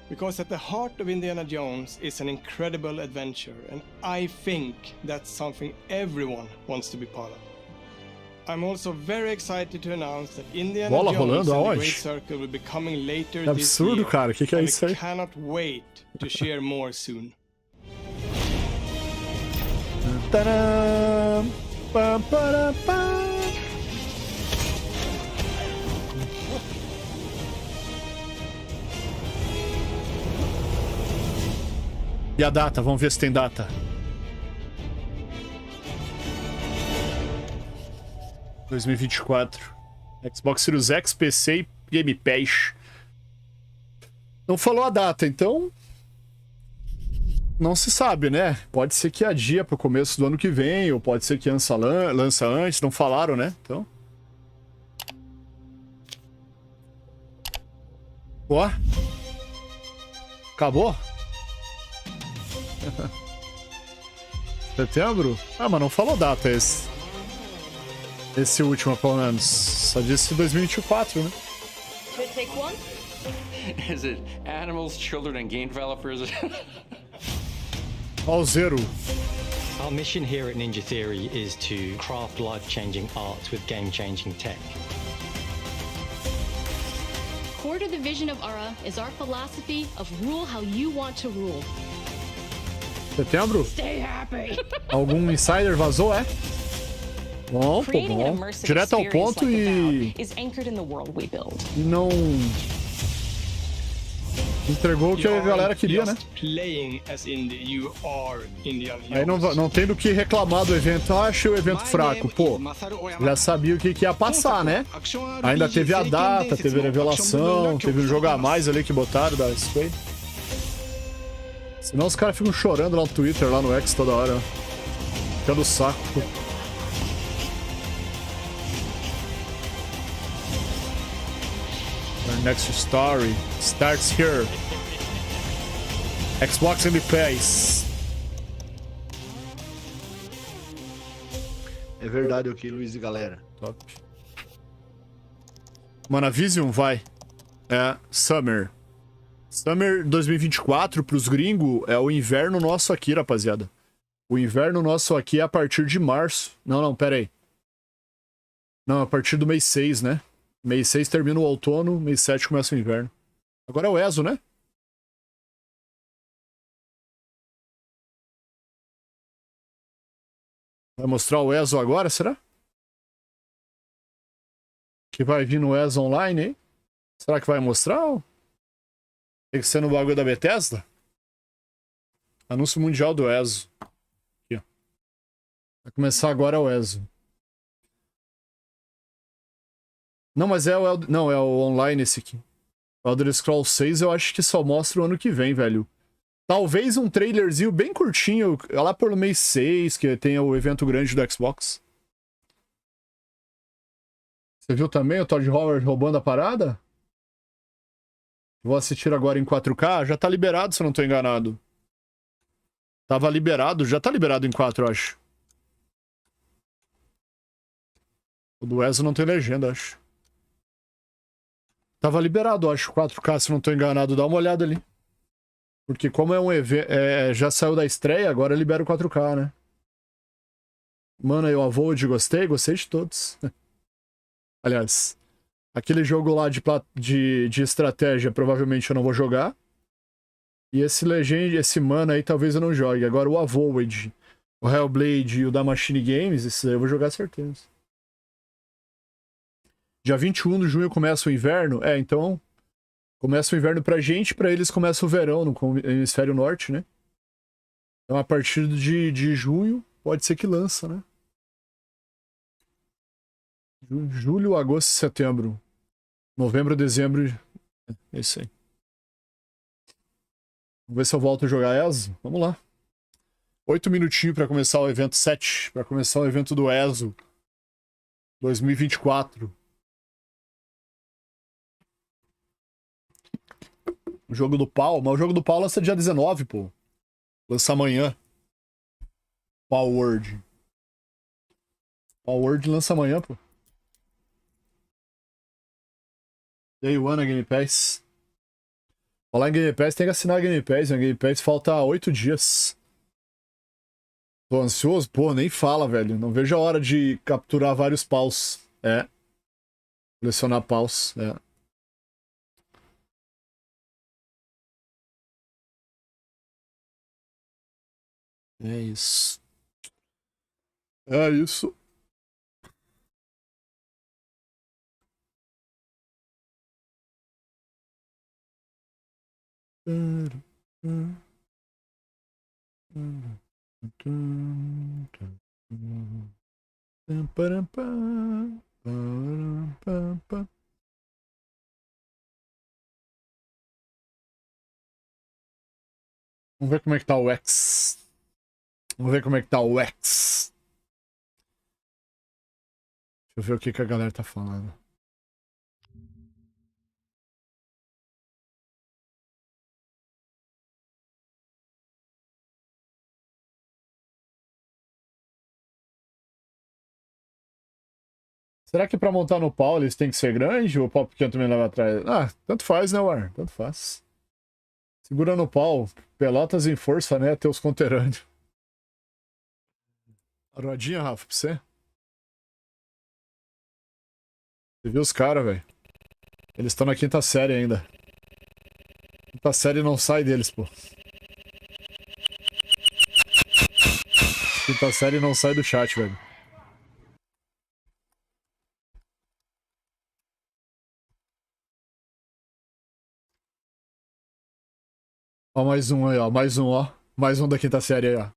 Because at the heart of Indiana Jones is an incredible adventure, and I think that's something everyone wants to be part of. I'm also very excited to announce that Indiana Bola Jones rolando, and the aonde? Great Circle will be coming later É this absurdo, year. cara. Que é and isso aí? I cannot wait to share more soon. Tadam! Pam, param, pam. E a data? Vamos ver se tem data. – 2024. Xbox Series X, PC e Game Pass. Não falou a data, então... Não se sabe, né? Pode ser que adia pro começo do ano que vem, ou pode ser que lança antes, não falaram, né? Então... Ó. Acabou? Setembro? Ah, mas não falou data esse. Esse último, pelo menos. Só disse 2024, né? Should I take one? Is it animals, children, and game developers? Ó, o Zero. Our mission here at Ninja Theory is to craft life-changing art with game-changing tech. Core to the vision of Ara is our philosophy of rule how you want to rule. Setembro? Stay happy. Algum insider vazou, é? Bom, pô, bom. Direto ao ponto e não entregou o que a galera queria, né? Aí não tem do que reclamar do evento. Ah, achei o evento fraco. Pô, já sabia o que ia passar, né? Ainda teve a data, teve a revelação, teve um jogo a mais ali que botaram da Square. Senão os caras ficam chorando lá no Twitter, lá no X toda hora. Ficando o saco. Our next story starts here. Xbox Game Pass. É verdade aqui, Luiz e galera. Top. Manavision vai. É Summer. Summer 2024 pros gringos é o inverno nosso aqui, rapaziada. O inverno nosso aqui é a partir de março. Não, pera aí. Não, a partir do mês 6, né? Mês 6 termina o outono, mês 7 começa o inverno. Agora é o ESO, né? Vai mostrar o ESO agora, será? Que vai vir no ESO online, hein? Será que vai mostrar? Tem que ser no bagulho da Bethesda? Anúncio mundial do ESO. Aqui, ó. Vai começar agora o ESO. Não, mas é o... Não, é o online esse aqui. O Elder Scrolls 6 eu acho que só mostra o ano que vem, velho. Talvez um trailerzinho bem curtinho, lá por mês 6, que tem o evento grande do Xbox. Você viu também o Todd Howard roubando a parada? Vou assistir agora em 4K. Já tá liberado, se eu não tô enganado. Tava liberado, já tá liberado em 4, eu acho. O do ESO não tem legenda, acho. Tava liberado, acho, 4K, se eu não tô enganado. Dá uma olhada ali. Porque como é um evento... já saiu da estreia, agora libera o 4K, né? Mano, eu Avoid, gostei de todos. Aliás, aquele jogo lá de estratégia, provavelmente eu não vou jogar. E esse Mana aí talvez eu não jogue. Agora o Avoid, o Hellblade e o da Machine Games, esses aí eu vou jogar certeza. Dia 21 de junho começa o inverno? Então... Começa o inverno pra gente, pra eles começa o verão no hemisfério norte, né? Então a partir de junho, pode ser que lança, né? Julho, agosto, setembro. Novembro, dezembro... É isso aí. Vamos ver se eu volto a jogar ESO. Vamos lá. 8 minutinhos pra começar o evento 7. Pra começar o evento do ESO 2024. O jogo do pau, mas o jogo do pau lança dia 19, pô. Lança amanhã. Power Word lança amanhã, pô. Day One na Game Pass. Falar em Game Pass, tem que assinar a Game Pass. A Game Pass falta 8 dias. Tô ansioso? Pô, nem fala, velho. Não vejo a hora de capturar vários paus. Colecionar paus, É isso. É isso. Vamos ver como é que tá o X. Vamos ver como é que tá o X. Deixa eu ver o que a galera tá falando. Será que pra montar no pau eles tem que ser grande ou o pau pequeno também leva atrás? Ah, tanto faz, né, War? Tanto faz. Segura no pau. Pelotas em força, né? Teus conterâneos. A rodinha, Rafa, pra você? Você viu os caras, velho? Eles estão na 5ª série ainda. 5ª série não sai deles, pô. 5ª série não sai do chat, velho. Ó, mais um aí, ó. Mais um, ó. Mais um da 5ª série aí, ó.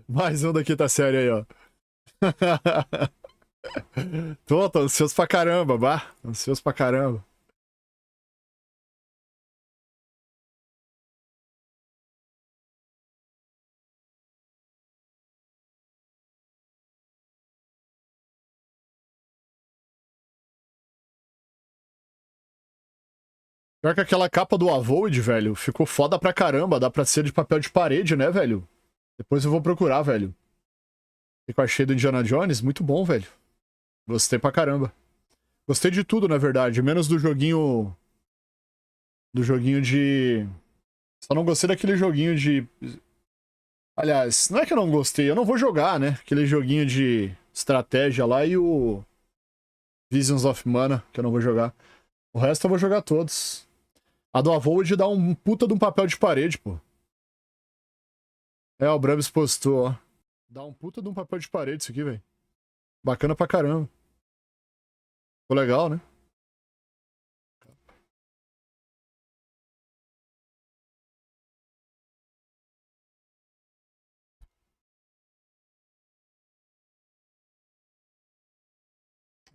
Mais um da 5ª série aí, ó. Tô ansioso pra caramba, bah. Ansioso pra caramba. Pior que aquela capa do Avoid, velho, ficou foda pra caramba. Dá pra ser de papel de parede, né, velho? Depois eu vou procurar, velho. O que eu achei do Indiana Jones? Muito bom, velho. Gostei pra caramba. Gostei de tudo, na verdade. Menos do joguinho... Do joguinho de... Só não gostei daquele joguinho de... Aliás, não é que eu não gostei. Eu não vou jogar, né? Aquele joguinho de estratégia lá e o... Visions of Mana, que eu não vou jogar. O resto eu vou jogar todos. A do Avoid dá um puta de um papel de parede, pô. É, o Brabs postou, ó. Dá um puta de um papel de parede isso aqui, velho. Bacana pra caramba. Ficou legal, né?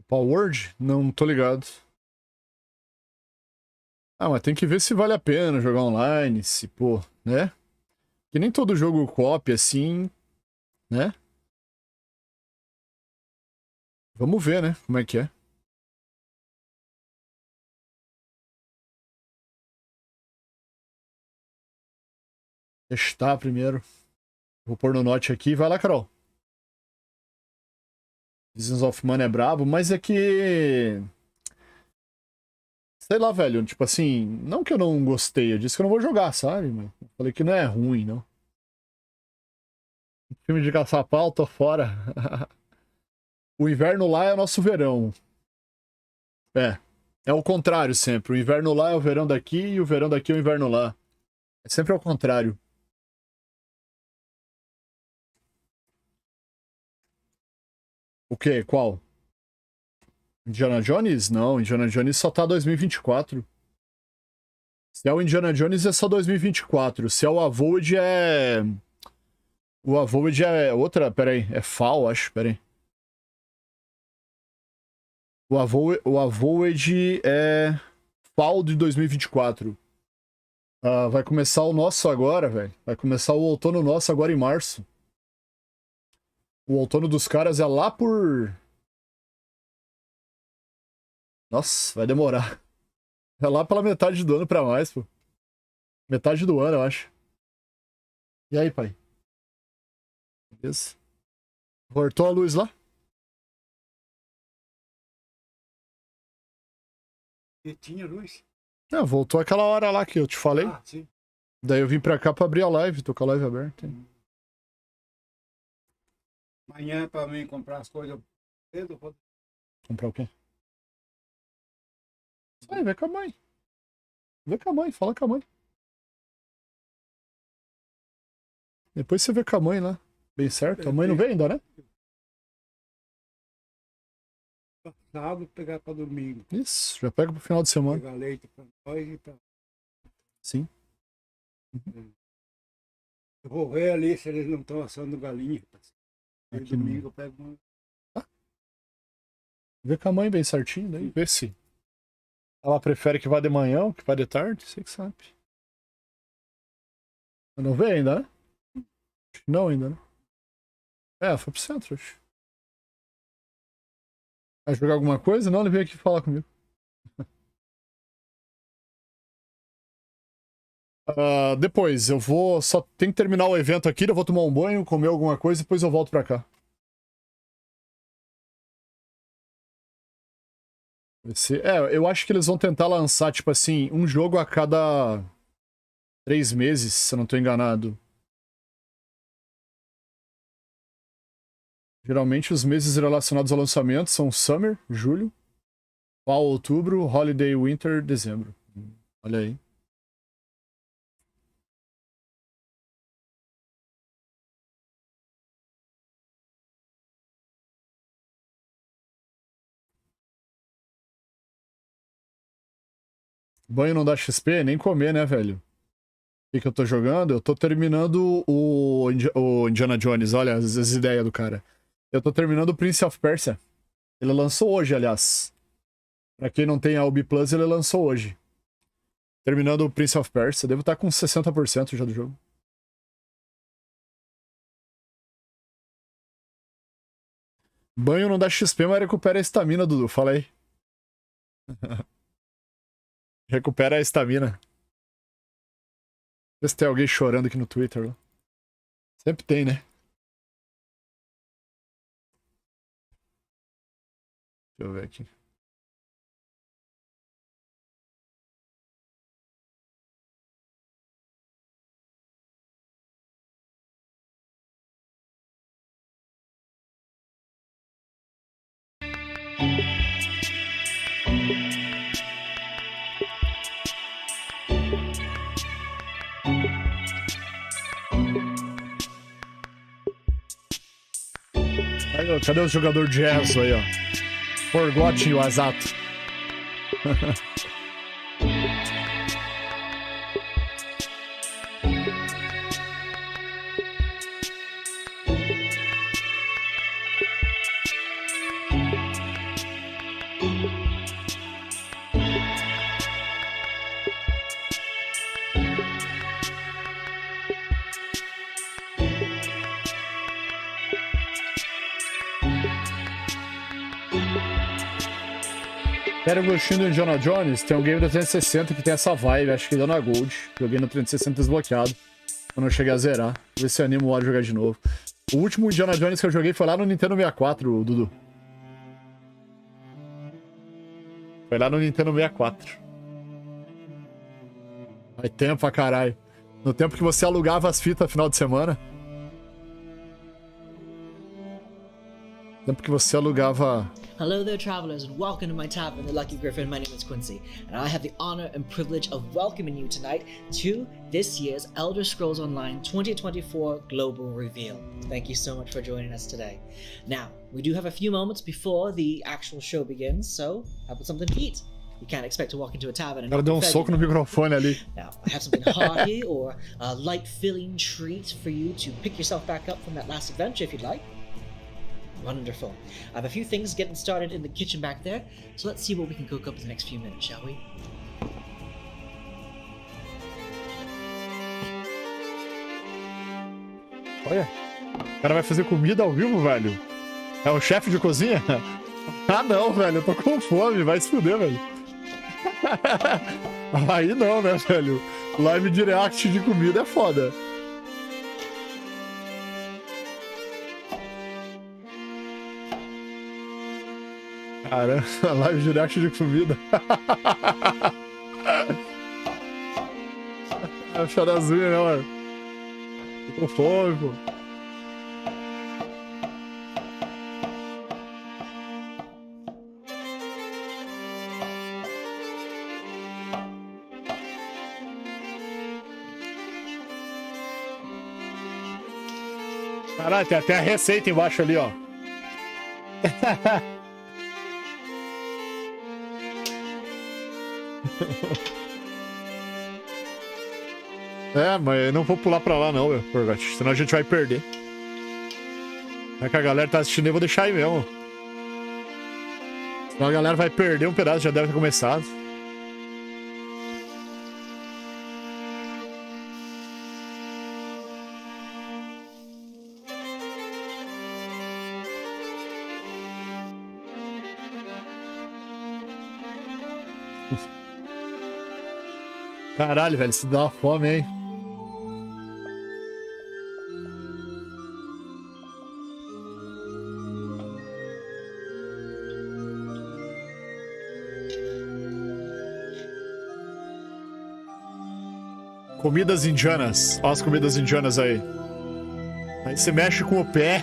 Power Word? Não tô ligado. Ah, mas tem que ver se vale a pena jogar online, se, pô, né? Que nem todo jogo co-op, assim, né? Vamos ver, né? Como é que é. Testar primeiro. Vou pôr no note aqui. Vai lá, Carol. Business of Money é brabo, mas é que... Sei lá, velho, tipo assim, não que eu não gostei, eu disse que eu não vou jogar, sabe? Mas eu falei que não é ruim, não. Filme de caça-pau, tô fora. O inverno lá é o nosso verão. É o contrário sempre. O inverno lá é o verão daqui e o verão daqui é o inverno lá. É sempre ao contrário. O quê? Qual? Indiana Jones? Não, Indiana Jones só tá 2024. Se é o Indiana Jones é só 2024. Se é o Avowed é... O Avowed é outra... Pera aí. É FAL, acho. Pera aí. O Avowed é FAL de 2024. Vai começar o nosso agora, velho. Vai começar o outono nosso agora em março. O outono dos caras é lá por... Nossa, vai demorar. É lá pela metade do ano pra mais, pô. Metade do ano, eu acho. E aí, pai? Beleza. Voltou a luz lá? E tinha luz? Não, voltou aquela hora lá que eu te falei. Ah, sim. Daí eu vim pra cá pra abrir a live. Tô com a live aberta. Amanhã pra mim comprar as coisas cedo. Comprar o quê? Vai, vem com a mãe. Vê com a mãe, fala com a mãe. Depois você vê com a mãe lá. Bem certo? A mãe não vem ainda, né? Sábado pegar pra domingo. Isso, já pega pro final de semana. Pegar leite pra nós e pra... Sim. Eu vou ver ali se eles não estão assando galinha. Aqui domingo eu pego uma... Vê com a mãe bem certinho, daí vê se ela prefere que vá de manhã ou que vá de tarde, você que sabe. Não vê ainda, né? Não ainda, né? Foi pro centro, acho. Vai jogar alguma coisa? Não, ele veio aqui falar comigo. Depois, eu vou... Só tem que terminar o evento aqui, eu vou tomar um banho, comer alguma coisa e depois eu volto pra cá. Eu acho que eles vão tentar lançar, tipo assim, um jogo a cada 3 meses, se eu não tô enganado. Geralmente os meses relacionados ao lançamento são Summer, julho, Fall, outubro, Holiday, Winter, dezembro. Olha aí. Banho não dá XP? Nem comer, né, velho? O que eu tô jogando? Eu tô terminando o Indiana Jones. Olha as ideias do cara. Eu tô terminando o Prince of Persia. Ele lançou hoje, aliás. Pra quem não tem a Ubi Plus, ele lançou hoje. Terminando o Prince of Persia. Devo estar com 60% já do jogo. Banho não dá XP, mas recupera a estamina, Dudu. Fala aí. Recupera a estamina. Vê se tem alguém chorando aqui no Twitter. Lá. Sempre tem, né? Deixa eu ver aqui. Cadê o jogador de Enzo aí, ó? Forgotten o Azato. Quero o gostinho do Indiana Jones? Tem um game do 360 que tem essa vibe, acho que deu na Gold. Joguei no 360 desbloqueado. Eu não cheguei a zerar. Vou ver se animo a jogar de novo. O último Indiana Jones que eu joguei foi lá no Nintendo 64, Dudu. Foi lá no Nintendo 64. Faz tempo pra caralho. No tempo que você alugava as fitas final de semana. No tempo que você alugava... Hello there, travelers, and welcome to my tavern, the Lucky Griffin. My name is Quincy, and I have the honor and privilege of welcoming you tonight to this year's Elder Scrolls Online 2024 Global Reveal. Thank you so much for joining us today. Now, we do have a few moments before the actual show begins, so how about something to eat? You can't expect to walk into a tavern and... Ela deu soco no microfone ali. Now, I have something hearty or a light filling treat for you to pick yourself back up from that last adventure if you'd like. Wonderful. I have a few things getting started in the kitchen back there, so let's see what we can cook up in the next few minutes, shall we? Olha, o cara vai fazer comida ao vivo, velho. É o chefe de cozinha? Ah não, velho, eu tô com fome, vai se fuder, velho. Aí não, né, velho? Live direct de comida é foda. Caramba, live direct de comida. É charazinho, né, mano? Tô com fome, pô. Caralho, tem até a receita embaixo ali, ó. É, mas eu não vou pular pra lá não, meu, Forgotten, senão a gente vai perder. É que a galera tá assistindo, eu vou deixar aí mesmo. Senão a galera vai perder um pedaço, já deve ter começado. Caralho, velho, isso dá uma fome, hein? Comidas indianas. Olha as comidas indianas aí. Aí você mexe com o pé.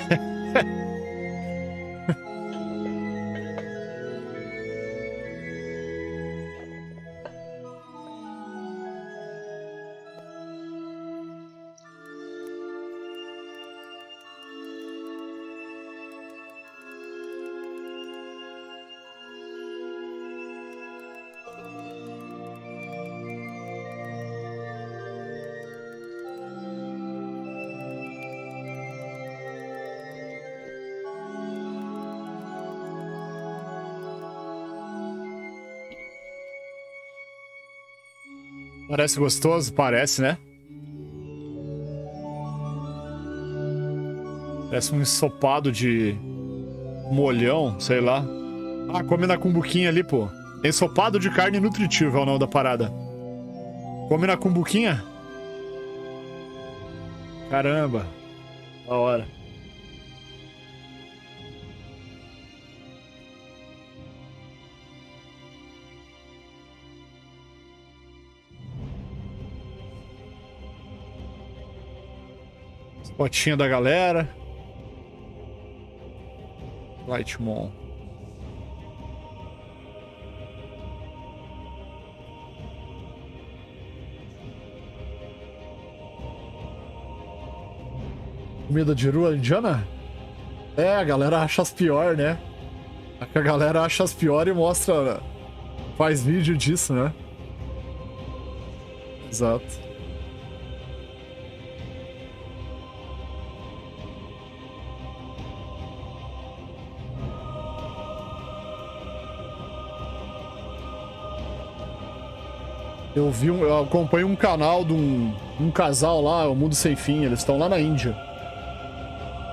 Parece gostoso? Parece, né? Parece um ensopado de molhão, sei lá. Ah, come na cumbuquinha ali, pô. Ensopado de carne nutritiva é o nome da parada. Come na cumbuquinha? Caramba. Da hora. Potinha da galera. Lightmon. Comida de rua indiana? É, a galera acha as piores, né? A galera acha as piores e mostra... Faz vídeo disso, né? Exato. Eu acompanho um canal de um casal lá, o Mundo Sem Fim, eles estão lá na Índia.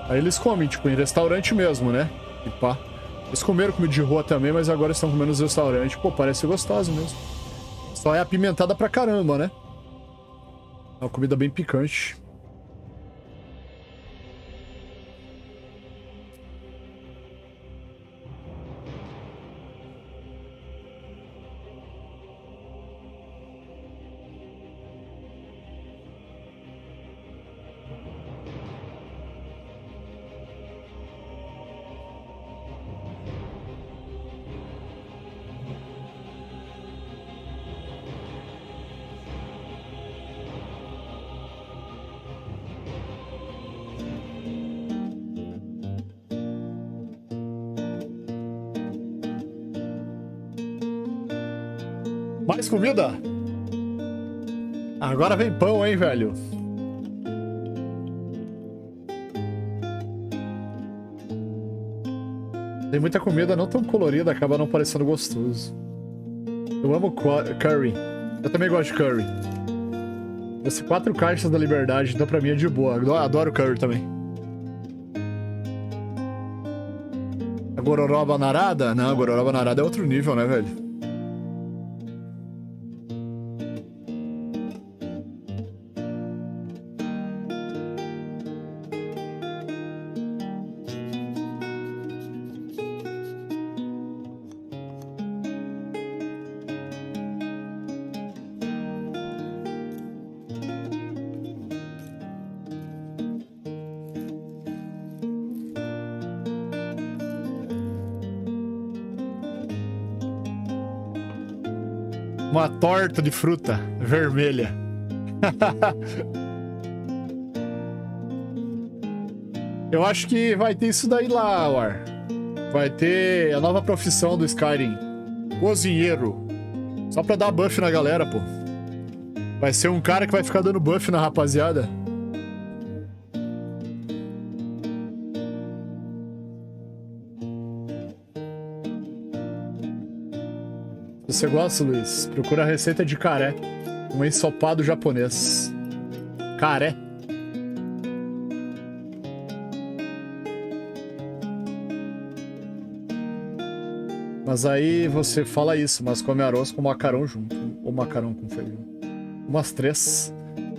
Aí eles comem, tipo, em restaurante mesmo, né? E pá. Eles comeram comida de rua também, mas agora estão comendo nos restaurantes. Pô, parece gostoso mesmo. Só é apimentada pra caramba, né? É uma comida bem picante. Mais comida? Agora vem pão, hein, velho? Tem muita comida não tão colorida, acaba não parecendo gostoso. Eu amo curry. Eu também gosto de curry. Esse 4 caixas da liberdade, então pra mim é de boa. Eu adoro curry também. A gororoba narada? Não, a gororoba narada é outro nível, né, velho? Uma torta de fruta vermelha. Eu acho que vai ter isso daí lá, War. Vai ter a nova profissão do Skyrim. Cozinheiro. Só pra dar buff na galera, pô. Vai ser um cara que vai ficar dando buff na rapaziada. Se você gosta, Luiz, procura a receita de caré. Um ensopado japonês. Caré. Mas aí você fala isso, mas come arroz com macarrão junto. Ou macarrão com feijão. Umas 3.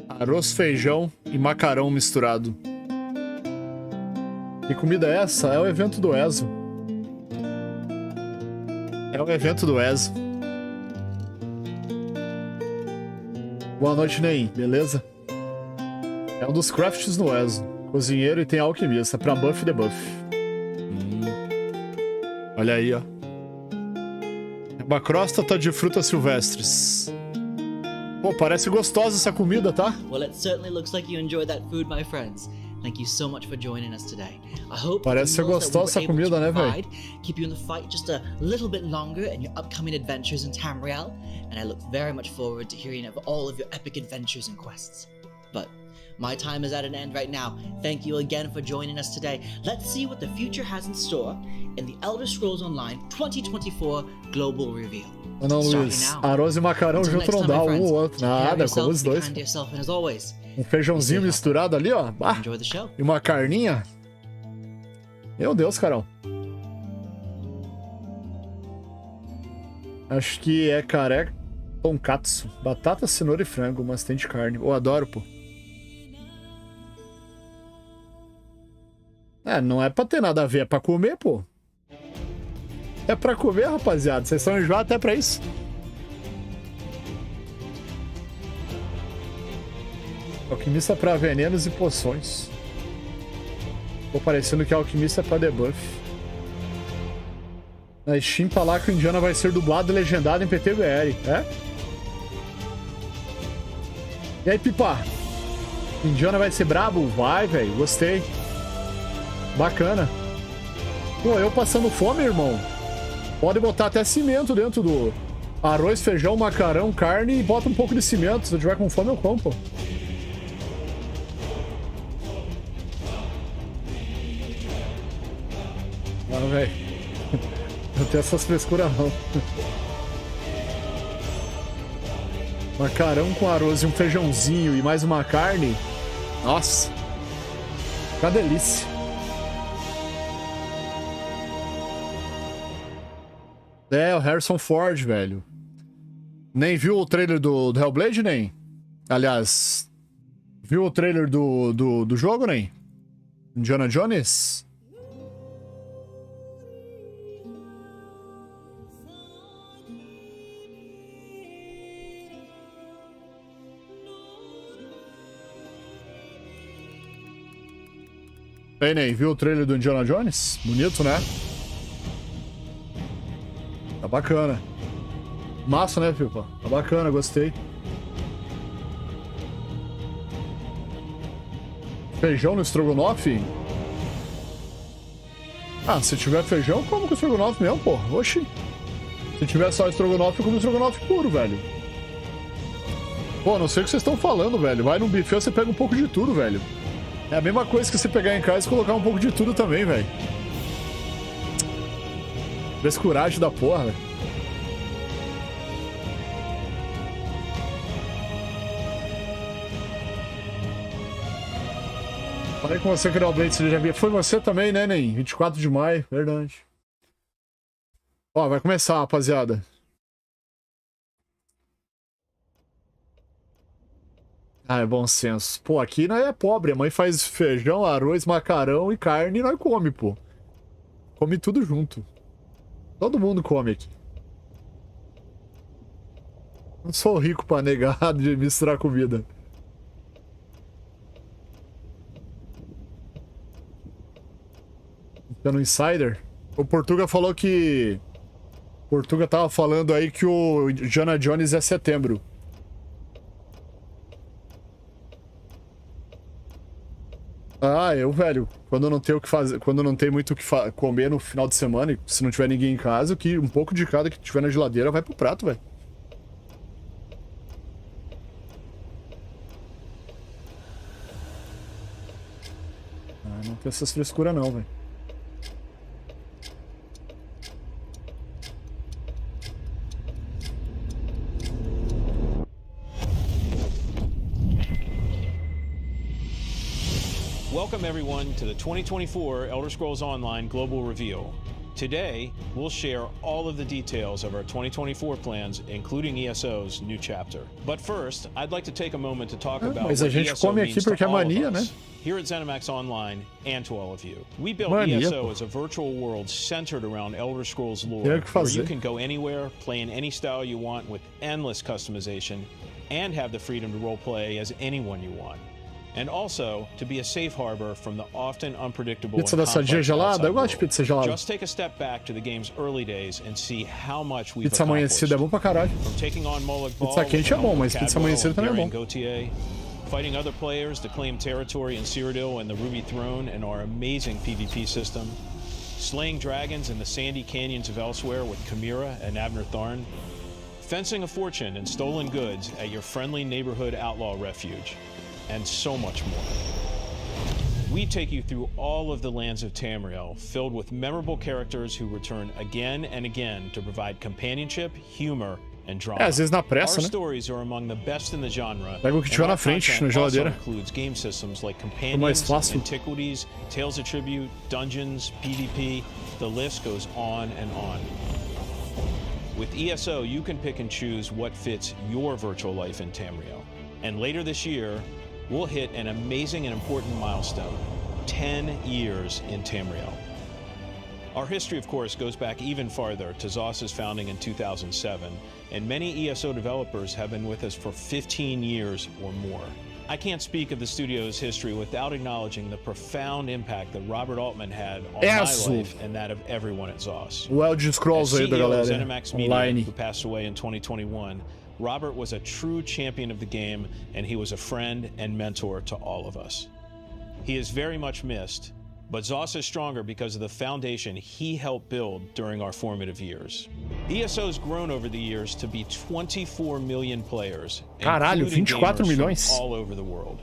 Arroz, feijão e macarrão misturado. Que comida é essa? É o evento do ESO. É o evento do ESO. Boa noite, Ney. Beleza? É um dos crafts no ESO. Cozinheiro e tem alquimista. Pra buff e debuff. Olha aí, ó. Uma crosta de frutas silvestres. Pô, parece gostosa essa comida, tá? Well, it certainly looks like you enjoyed that food, my friends. Thank you so much for joining us today. I hope parece ser gostosa essa comida, né, velho? Keep you in the fight just a little bit longer in your upcoming adventures in Tamriel, and I look very much forward to hearing of all of your epic adventures and quests. But my time is at an end right now. Thank you again for joining us today. Let's see what the future has in store in the Elder Scrolls Online 2024 Global Reveal. Não, Luiz. Arroz e macarrão junto não dá um ou outro. Nada, como os dois. Um feijãozinho misturado ali, ó. Bah. E uma carninha. Meu Deus, Carol. Acho que é caré tonkatsu. Batata, cenoura e frango, mas tem de carne. Eu adoro, pô. É, não é pra ter nada a ver, é pra comer, pô. É pra comer, rapaziada. Vocês são enjoados até pra isso. Alquimista pra venenos e poções. Tô parecendo que alquimista é pra debuff. Na Steam, falar que o Indiana vai ser dublado e legendado em PTBR, é? E aí, Pipa? Indiana vai ser brabo? Vai, velho. Gostei. Bacana. Pô, eu passando fome, irmão. Pode botar até cimento dentro do arroz, feijão, macarrão, carne e bota um pouco de cimento. Se eu tiver com fome, eu como, pô. Não, velho. Não tem essas frescuras, não. Macarrão com arroz e um feijãozinho e mais uma carne. Nossa. Fica delícia. É, o Harrison Ford, velho. Nem viu o trailer do Hellblade, nem? Aliás, viu o trailer do jogo, nem? Indiana Jones? Ei, nem viu o trailer do Indiana Jones? Bonito, né? Tá bacana. Massa, né, Pipa? Tá bacana, gostei. Feijão no estrogonofe? Ah, se tiver feijão, eu como com estrogonofe mesmo, pô. Oxi. Se tiver só estrogonofe, eu como estrogonofe puro, velho. Pô, não sei o que vocês estão falando, velho. Vai num buffet, você pega um pouco de tudo, velho. É a mesma coisa que você pegar em casa e colocar um pouco de tudo também, velho. Frescuragem da porra, velho. Falei com você que era o Blade, você já via. Foi você também, né, Nen? 24 de maio, verdade. Ó, vai começar, rapaziada. Ah, é bom senso. Pô, aqui nós é pobre. A mãe faz feijão, arroz, macarrão e carne e nós come, pô. Come tudo junto. Todo mundo come aqui. Não sou rico pra negar de misturar comida. No Insider, o Portuga falou que... O Portuga tava falando aí que o Indiana Jones é setembro. Ah, eu, velho, quando não tem o que fazer, quando não tem muito o que comer no final de semana, e se não tiver ninguém em casa, que um pouco de cada que tiver na geladeira vai pro prato, velho. Ah, não tem essas frescuras não, velho. Welcome everyone to the 2024 Elder Scrolls Online Global Reveal. Today, we'll share all of the details of our 2024 plans, including ESO's new chapter. But first, I'd like to take a moment to talk about mas a gente ESO come aqui porque é mania, né? Here at ZeniMax Online and to all of you. We built ESO as a virtual world centered around Elder Scrolls lore, where you can go anywhere, play in any style you want with endless customization, and have the freedom to roleplay as anyone you want. And also to be a safe harbor from the often unpredictable pizza da Sadia gelada? Eu gosto de pizza gelada. Just take a step back to the game's early days and see how much we've pizza amanhecida é bom pra caralho. Pizza quente é bom, mas pizza amanhecida também é bom. Fighting other players to claim territory in Cyrodiil and the Ruby Throne and our amazing PvP system. Slaying dragons in the sandy canyons of Elsewhere with Chimera and Abner Tharn. Fencing a fortune and stolen goods at your friendly neighborhood outlaw refuge. And so much more. We take you through all of the lands of Tamriel, filled with memorable characters who return again and again to provide companionship, humor, and drama. Às vezes na pressa, Our né? stories are among the best in the genre. Pega o que tiver na frente, na geladeira. Includes game systems like companions, antiquities, tales of tribute, dungeons, PvP. The list goes on and on. With ESO, you can pick and choose what fits your virtual life in Tamriel. And later this year, we'll hit an amazing and important milestone, 10 years in Tamriel. Our history, of course, goes back even farther to ZOS's founding in 2007, and many ESO developers have been with us for 15 years or more. I can't speak of the studio's history without acknowledging the profound impact that Robert Altman had on my life and that of everyone at ZOS. O Elder Scrolls aí da galera, online. Who passed away in 2021, Robert was a true champion of the game, and he was a friend and mentor to all of us. He is very much missed, But ZOS is stronger because of the foundation he helped build during our formative years. ESO's grown over the years to be 24 million players, Caralho, 24 milhões all over the world.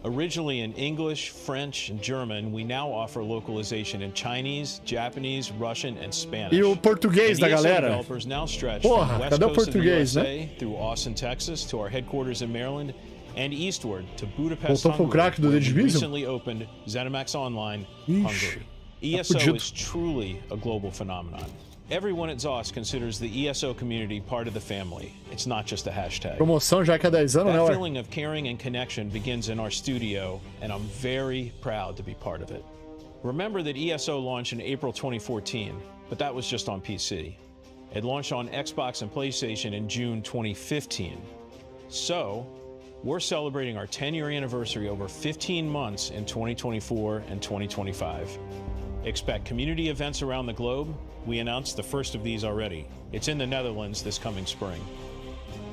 Originally in English, French, and German, we now offer localization in Chinese, Japanese, Russian, and Spanish. E o português da galera? Developers now stretch Porra, from West cadê o Coast português, of the USA, né? through Austin, Texas, to our headquarters in Maryland, and eastward to Budapest, Voltou pro crack do The Division? recently opened ZeniMax Online, Hungary. ESO is truly a global phenomenon. Everyone at ZOS considers the ESO community part of the family. It's not just a hashtag. Promoção já que há 10 anos, né? That feeling of caring and connection begins in our studio, and I'm very proud to be part of it. Remember that ESO launched in April 2014, but that was just on PC. It launched on Xbox and PlayStation in June 2015. So, we're celebrating our 10-year anniversary over 15 months in 2024 and 2025. Expect community events around the globe. We announced the first of these already. It's in the Netherlands this coming spring.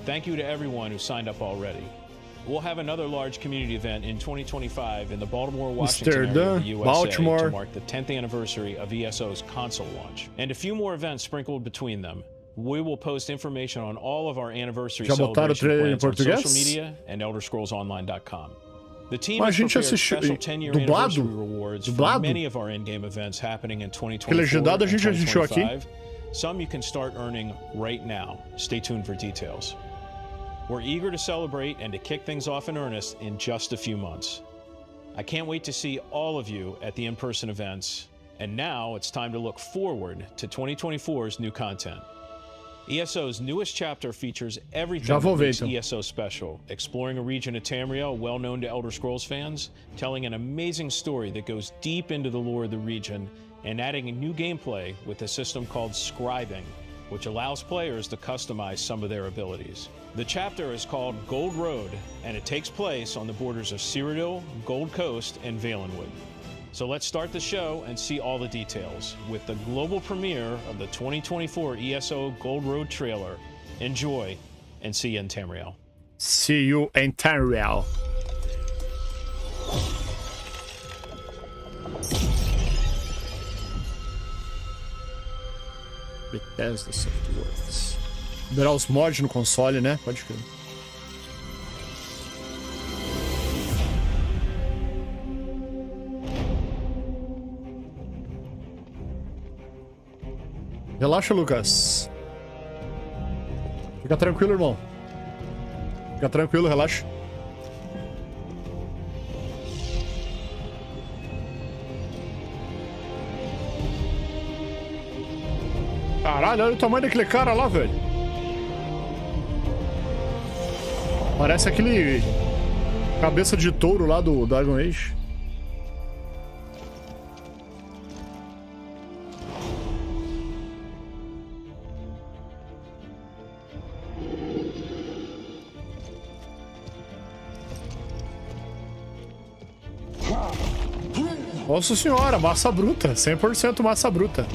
Thank you to everyone who signed up already. We'll have another large community event in 2025 in the Baltimore, Washington area of the USA Baltimore. to mark the 10th anniversary of ESO's console launch. And a few more events sprinkled between them. We will post information on all of our anniversary celebration plans on social media and ElderScrollsOnline.com. The team has prepared special 10-year anniversary rewards for many of our in-game events happening in 2024 and 2025. Some you can start earning right now. Stay tuned for details. We're eager to celebrate and to kick things off in earnest in just a few months. I can't wait to see all of you at the in-person events. And now it's time to look forward to 2024's new content. ESO's newest chapter features everything that makes ESO special, exploring a region of Tamriel well known to Elder Scrolls fans, telling an amazing story that goes deep into the lore of the region, and adding a new gameplay with a system called scribing, which allows players to customize some of their abilities. The chapter is called Gold Road, and it takes place on the borders of Cyrodiil, Gold Coast, and Valenwood. So let's start the show and see all the details with the global premiere of the 2024 ESO Gold Road trailer. Enjoy, and see you in Tamriel. See you in Tamriel. Bethesda Softworks. Liberar os mods no console, né? Pode crer. Relaxa, Lucas. Fica tranquilo, irmão. Fica tranquilo, relaxa. Caralho, olha o tamanho daquele cara lá, velho. Parece aquele cabeça de touro lá do Dragon Age. Nossa senhora, massa bruta, 100% massa bruta.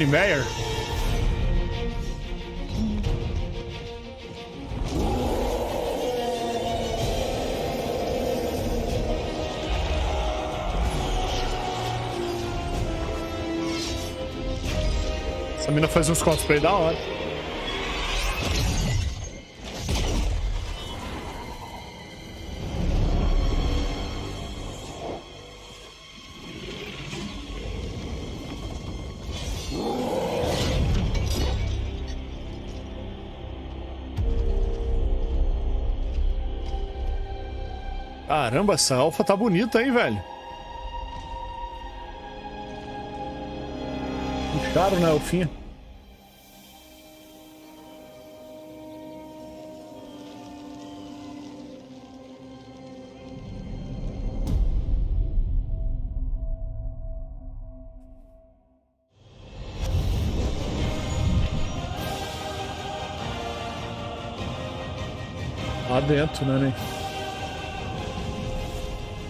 Meyer. Essa mina faz uns cosplay da hora. Caramba, essa alfa tá bonita, hein, velho? Caro, né? O fim. Lá dentro, né?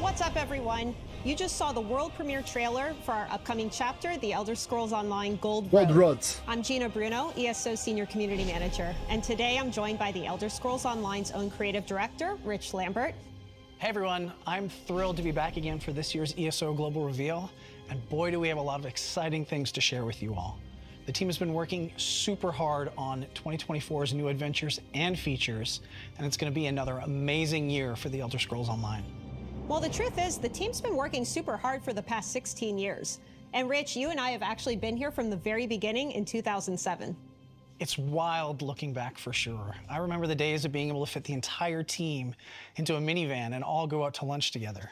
What's up, everyone? You just saw the world premiere trailer for our upcoming chapter, The Elder Scrolls Online Gold Road. I'm Gina Bruno, ESO Senior Community Manager, and today I'm joined by The Elder Scrolls Online's own creative director, Rich Lambert. Hey everyone, I'm thrilled to be back again for this year's ESO Global Reveal, and boy do we have a lot of exciting things to share with you all. The team has been working super hard on 2024's new adventures and features, and it's going to be another amazing year for The Elder Scrolls Online. Well, the truth is, the team's been working super hard for the past 16 years. And Rich, you and I have actually been here from the very beginning in 2007. It's wild looking back for sure. I remember the days of being able to fit the entire team into a minivan and all go out to lunch together.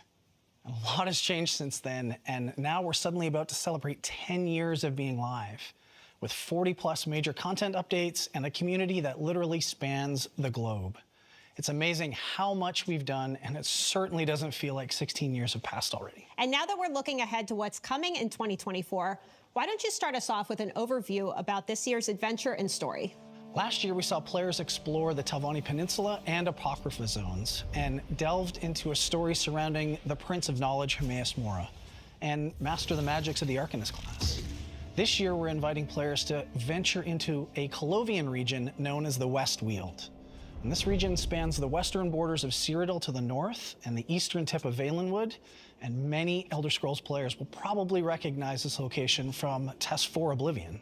A lot has changed since then, and now we're suddenly about to celebrate 10 years of being live, with 40+ major content updates and a community that literally spans the globe. It's amazing how much we've done, and it certainly doesn't feel like 16 years have passed already. And now that we're looking ahead to what's coming in 2024, why don't you start us off with an overview about this year's adventure and story? Last year, we saw players explore the Telvanni Peninsula and Apocrypha zones, and delved into a story surrounding the Prince of Knowledge, Hermaeus Mora, and master the magics of the Arcanist class. This year, we're inviting players to venture into a Colovian region known as the West Weald. And this region spans the western borders of Cyrodiil to the north and the eastern tip of Valenwood, and many Elder Scrolls players will probably recognize this location from Test 4 Oblivion.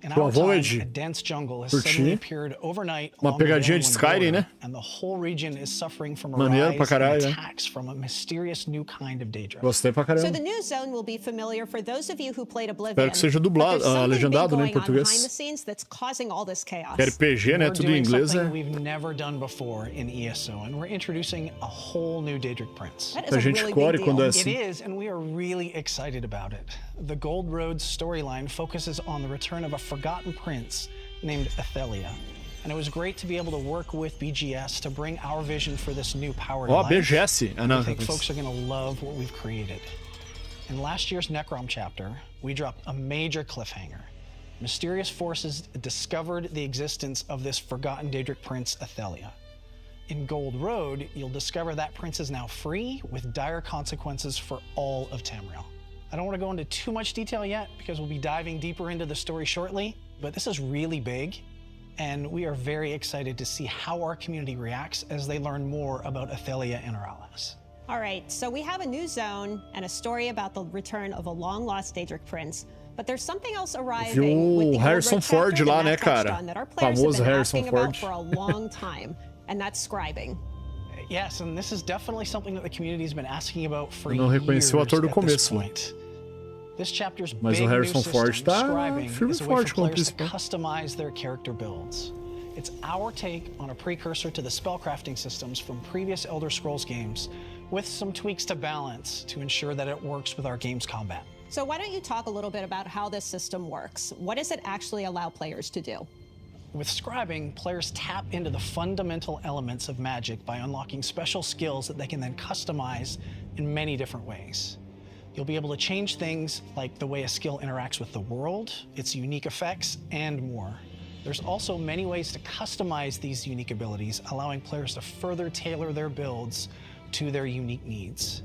In our time, a dense jungle has suddenly appeared overnight along the Valenwood border, and the whole region is suffering from a rise in attacks from a mysterious new kind of Daedra. So the new zone will be familiar for those of you who played Oblivion. Espero que seja dublado, legendado, né, em português. Behind the scenes that's causing all this chaos. RPG, né, tudo em inglês, né? We've never done before in ESO, and we're introducing a whole new Daedric prince. That is a really big deal. It is, and we are really excited about it. The Gold Road storyline focuses on the return of a forgotten prince named Athelia, and it was great to be able to work with BGS to bring our vision for this new power to life. BGS. I think folks are going to love what we've created. In last year's Necrom chapter, we dropped a major cliffhanger. Mysterious forces discovered the existence of this forgotten Daedric prince, Athelia. In Gold Road, you'll discover that prince is now free, with dire consequences for all of Tamriel. I don't want to go into too much detail yet because we'll be diving deeper into the story shortly, but this is really big, and we are very excited to see how our community reacts as they learn more about Athelia and her allies. All right, so we have a new zone and a story about the return of a long-lost Daedric prince, but there's something else arriving with the Harrison Ford lá, né, cara? That our players have been asking Ford. about for a long time, and that's scribing. Yes, and this is definitely something that the community has been asking about for years. Eu não reconheci o ator do começo. This chapter's Mas o Harrison Ford tá firme e forte como principal. Customize their character builds. It's our take on a precursor to the spellcrafting systems from previous Elder Scrolls games, with some tweaks to balance to ensure that it works with our game's combat. So why don't you talk a little bit about how this system works? What does it actually allow players to do? With scribing, players tap into the fundamental elements of magic by unlocking special skills that they can then customize in many different ways. You'll be able to change things like the way a skill interacts with the world, its unique effects, and more. There's also many ways to customize these unique abilities, allowing players to further tailor their builds to their unique needs.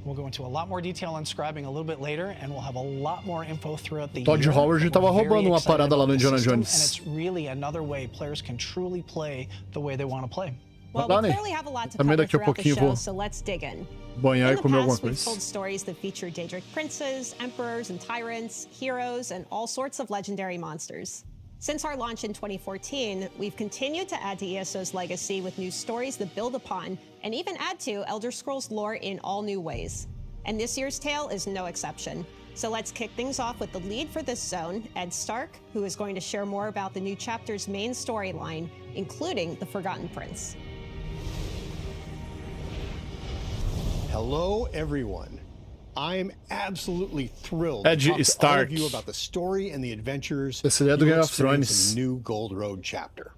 We'll go into a lot more detail on scribing a little bit later, and we'll have a lot more info throughout the year. Todd Howard estava roubando uma parada lá no Indiana Jones. And it's really another way players can truly play the way they want to play. Well, we clearly have a lot to cover throughout the show, so let's dig in. Banhar in e comer alguma we've coisa. told stories that feature Daedric princes, emperors, and tyrants, heroes, and all sorts of legendary monsters. Since our launch in 2014, we've continued to add to ESO's legacy with new stories that build upon and even add to Elder Scrolls lore in all new ways. And this year's tale is no exception. So let's kick things off with the lead for this zone, Ed Stark, who is going to share more about the new chapter's main storyline, including the Forgotten Prince. Hello, everyone. I am absolutely thrilled to talk to all of you Stark. about the story and the adventures Essa ideia do you'll Game of experience Thrones. in the new Gold Road chapter.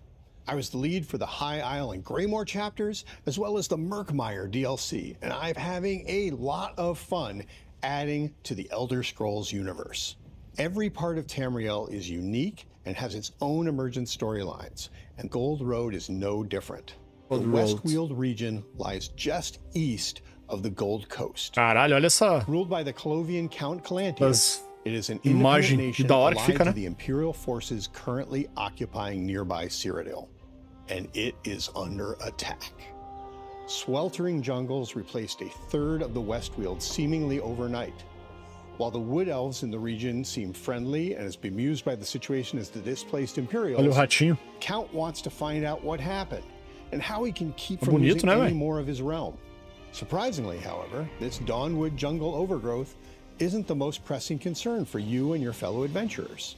I was the lead for the High Isle and Greymore chapters, as well as the Murkmire DLC, and I'm having a lot of fun adding to the Elder Scrolls universe. Every part of Tamriel is unique and has its own emergent storylines, and Gold Road is no different. The Westweald region lies just east of the Gold Coast. Caralho, olha essa Ruled by the Colovian Count Calantius, it is an independent imagem nation da hora que allied fica, to né? the Imperial forces currently occupying nearby Cyrodiil, and it is under attack. Sweltering jungles replaced a third of the Westweald seemingly overnight. While the Wood Elves in the region seem friendly and as bemused by the situation as the displaced Imperials, Olha o ratinho. Count wants to find out what happened and how he can keep from Bonito, losing né, any véi? more of his realm. Surprisingly, however, this Dawnwood jungle overgrowth isn't the most pressing concern for you and your fellow adventurers.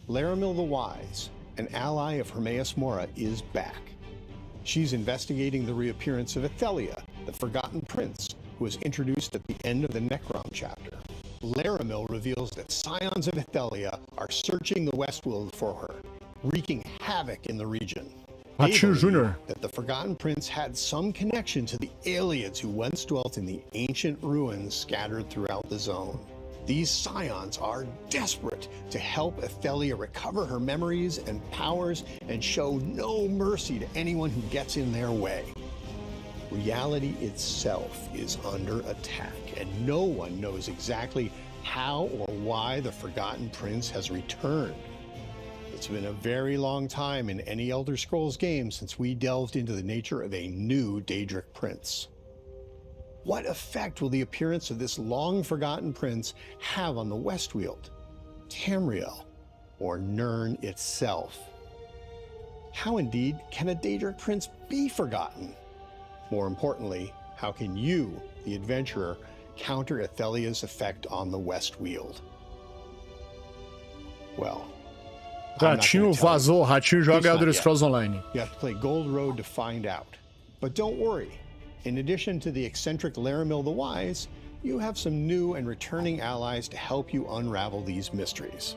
Laramil the Wise, an ally of Hermaeus Mora, is back. She's investigating the reappearance of Athelia, the Forgotten Prince, who was introduced at the end of the Necrom chapter. Laramil reveals that scions of Athelia are searching the Westweald for her, wreaking havoc in the region. They Ratinho believe Júnior. that the Forgotten Prince had some connection to the Aliads who once dwelt in the ancient ruins scattered throughout the zone. These scions are desperate to help Athelia recover her memories and powers and show no mercy to anyone who gets in their way. Reality itself is under attack, and no one knows exactly how or why the Forgotten Prince has returned. It's been a very long time in any Elder Scrolls game since we delved into the nature of a new Daedric Prince. What effect will the appearance of this long-forgotten prince have on the Westweald, Tamriel, or Nirn itself? How indeed can a Daedric prince be forgotten? More importantly, how can you, the adventurer, counter Athelia's effect on the Westweald? Well, Ratinho vazou. Ratinho joga Elder Scrolls Online. You have to play Gold Road to find out. But don't worry. In addition to the eccentric Laramil the Wise, you have some new and returning allies to help you unravel these mysteries.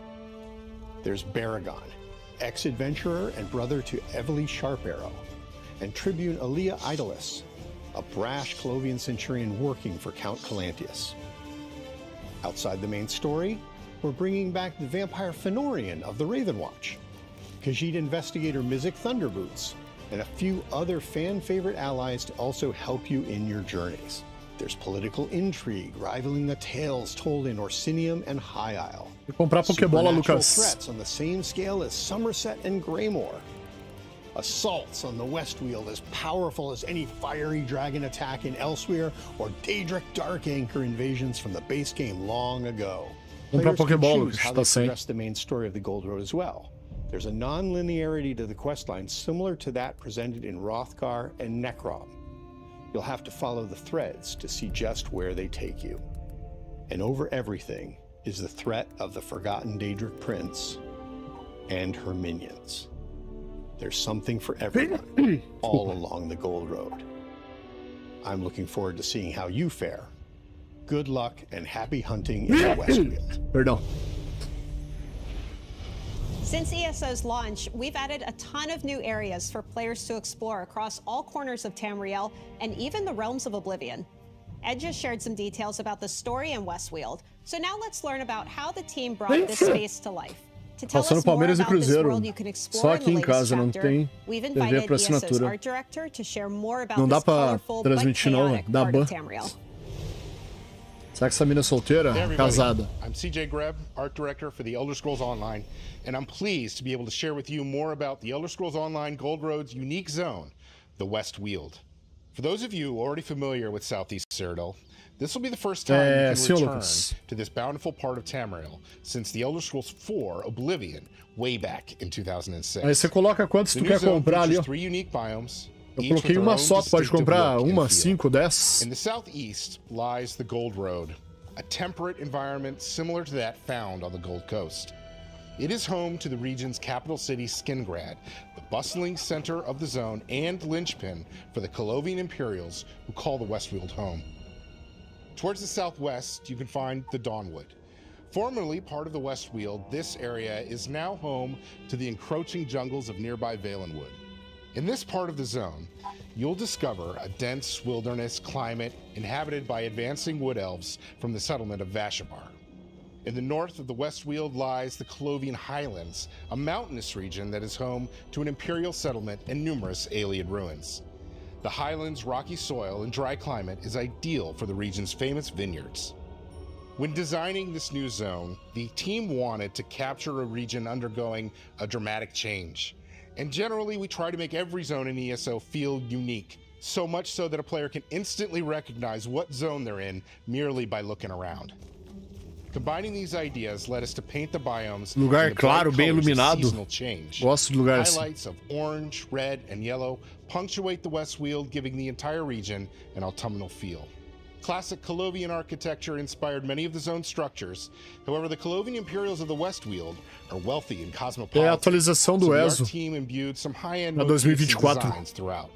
There's Baragon, ex-adventurer and brother to Evely Sharparrow, and Tribune Alia Idolus, a brash Colovian centurion working for Count Calantius. Outside the main story, we're bringing back the vampire Fenorian of the Ravenwatch, Khajiit investigator Mizik Thunderboots, and a few other fan-favorite allies to also help you in your journeys. There's political intrigue rivaling the tales told in Orsinium and High Isle. Comprar Pokébola, Supernatural Lucas. threats on the same scale as Somerset and Greymore. Assaults on the Westweald as powerful as any fiery dragon attack in Elsewhere or Daedric Dark Anchor invasions from the base game long ago. Comprar Players can Pokébola, choose how tá they sem. progress the main story of the Gold Road as well. There's a non-linearity to the questline similar to that presented in Hrothgar and Necrom. You'll have to follow the threads to see just where they take you. And over everything is the threat of the forgotten Daedric Prince and her minions. There's something for everyone all along the Gold Road. I'm looking forward to seeing how you fare. Good luck and happy hunting in the Westweald. Perdão. Since ESO's launch, we've added a ton of new areas for players to explore across all corners of Tamriel and even the realms of Oblivion. Ed just shared some details about the story in Westweald, so now let's learn about how the team brought this space to life. To tell Passando us more Palmeiras e about this Cruzeiro. world you can explore Só in aqui the em latest casa, não chapter, tem we've TV invited para ESO's assinatura. art director to share more about Não dá this pra colorful but transmitir não, chaotic dá part of ban. Tamriel. Será que essa mina é solteira? Hey everybody, Casada. I'm CJ Greb, art director for the Elder Scrolls Online, and I'm pleased to be able to share with you more about the Elder Scrolls Online Gold Road's unique zone, the Westweald. For those of you already familiar with Southeast Cyrodiil, this will be the first time you can return to this bountiful part of Tamriel since the Elder Scrolls 4 Oblivion way back in 2006. Aí você coloca quantos tu quer comprar ali, ó. Three unique biomes. Eu coloquei uma só, tu pode comprar uma, 5, 10. In the southeast lies the Gold Road, a temperate environment similar to that found on the Gold Coast. It is home to the region's capital city, Skingrad, the bustling center of the zone and linchpin for the Colovian Imperials who call the Westweald home. Towards the southwest, you can find the Dawnwood. Formerly part of the Westweald, this area is now home to the encroaching jungles of nearby Valenwood. In this part of the zone, you'll discover a dense wilderness climate inhabited by advancing wood elves from the settlement of Vashabar. In the north of the Westweald lies the Colovian Highlands, a mountainous region that is home to an imperial settlement and numerous Ayleid ruins. The Highlands' rocky soil and dry climate is ideal for the region's famous vineyards. When designing this new zone, the team wanted to capture a region undergoing a dramatic change. And generally, we try to make every zone in ESO feel unique, so much so that a player can instantly recognize what zone they're in merely by looking around. Combining these ideas led us to paint the biomes lugar claro, bem iluminado. Gosto de lugar assim. Highlights of orange, red, and yellow punctuate the Westweald, giving the entire region an autumnal feel. Classic Colovian architecture inspired many of the zone's structures. However, the Colovian Imperials of the Westweald are wealthy and cosmopolitan. É a atualização do ESO na 2024.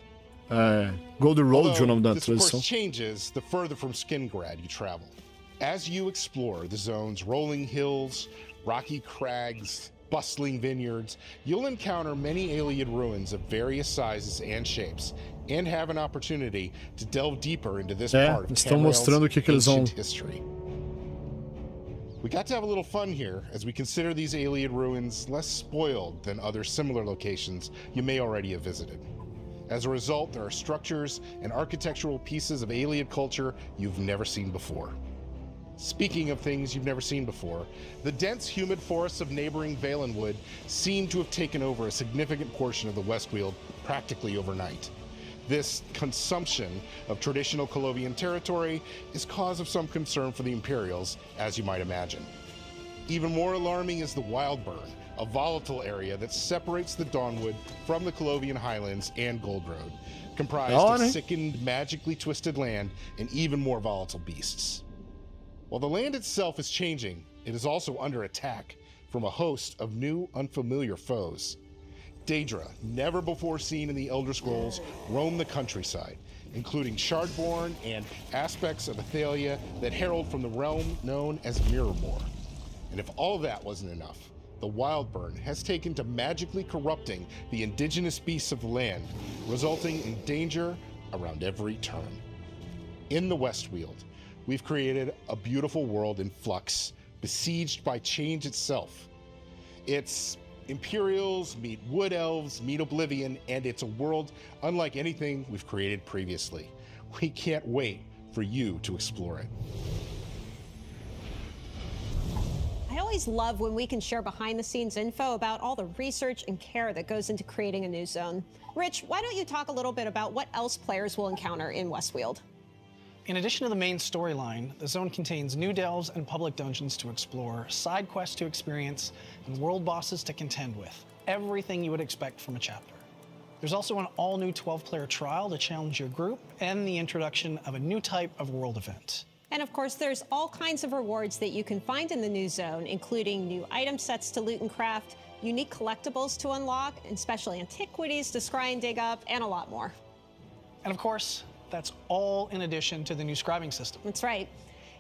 Golden Road é o nome da atualização. This course changes the further from Skingrad you travel. As you explore the zone's rolling hills, rocky crags, bustling vineyards, you'll encounter many Ayleid ruins of various sizes and shapes, and have an opportunity to delve deeper into this part of Tamriel's ancient history. We got to have a little fun here as we consider these Ayleid ruins less spoiled than other similar locations you may already have visited. As a result, there are structures and architectural pieces of Ayleid culture you've never seen before. Speaking of things you've never seen before, the dense, humid forests of neighboring Valenwood seem to have taken over a significant portion of the Westweald practically overnight. This consumption of traditional Colovian territory is cause of some concern for the Imperials, as you might imagine. Even more alarming is the Wildburn, a volatile area that separates the Dawnwood from the Colovian Highlands and Gold Road, comprised of sickened, magically twisted land and even more volatile beasts. While the land itself is changing, it is also under attack from a host of new, unfamiliar foes. Daedra, never before seen in the Elder Scrolls, roam the countryside, including Shardborn and aspects of Athalia that herald from the realm known as Mirrormore. And if all that wasn't enough, the Wildburn has taken to magically corrupting the indigenous beasts of the land, resulting in danger around every turn. In the Westweald, we've created a beautiful world in flux, besieged by change itself. It's Imperials meet Wood Elves, meet Oblivion, and it's a world unlike anything we've created previously. We can't wait for you to explore it. I always love when we can share behind-the-scenes info about all the research and care that goes into creating a new zone. Rich, why don't you talk a little bit about what else players will encounter in Westweald? In addition to the main storyline, the zone contains new delves and public dungeons to explore, side quests to experience, and world bosses to contend with. Everything you would expect from a chapter. There's also an all-new 12-player trial to challenge your group, and the introduction of a new type of world event. And of course, there's all kinds of rewards that you can find in the new zone, including new item sets to loot and craft, unique collectibles to unlock, and special antiquities to scry and dig up, and a lot more. And of course, that's all in addition to the new scribing system. That's right.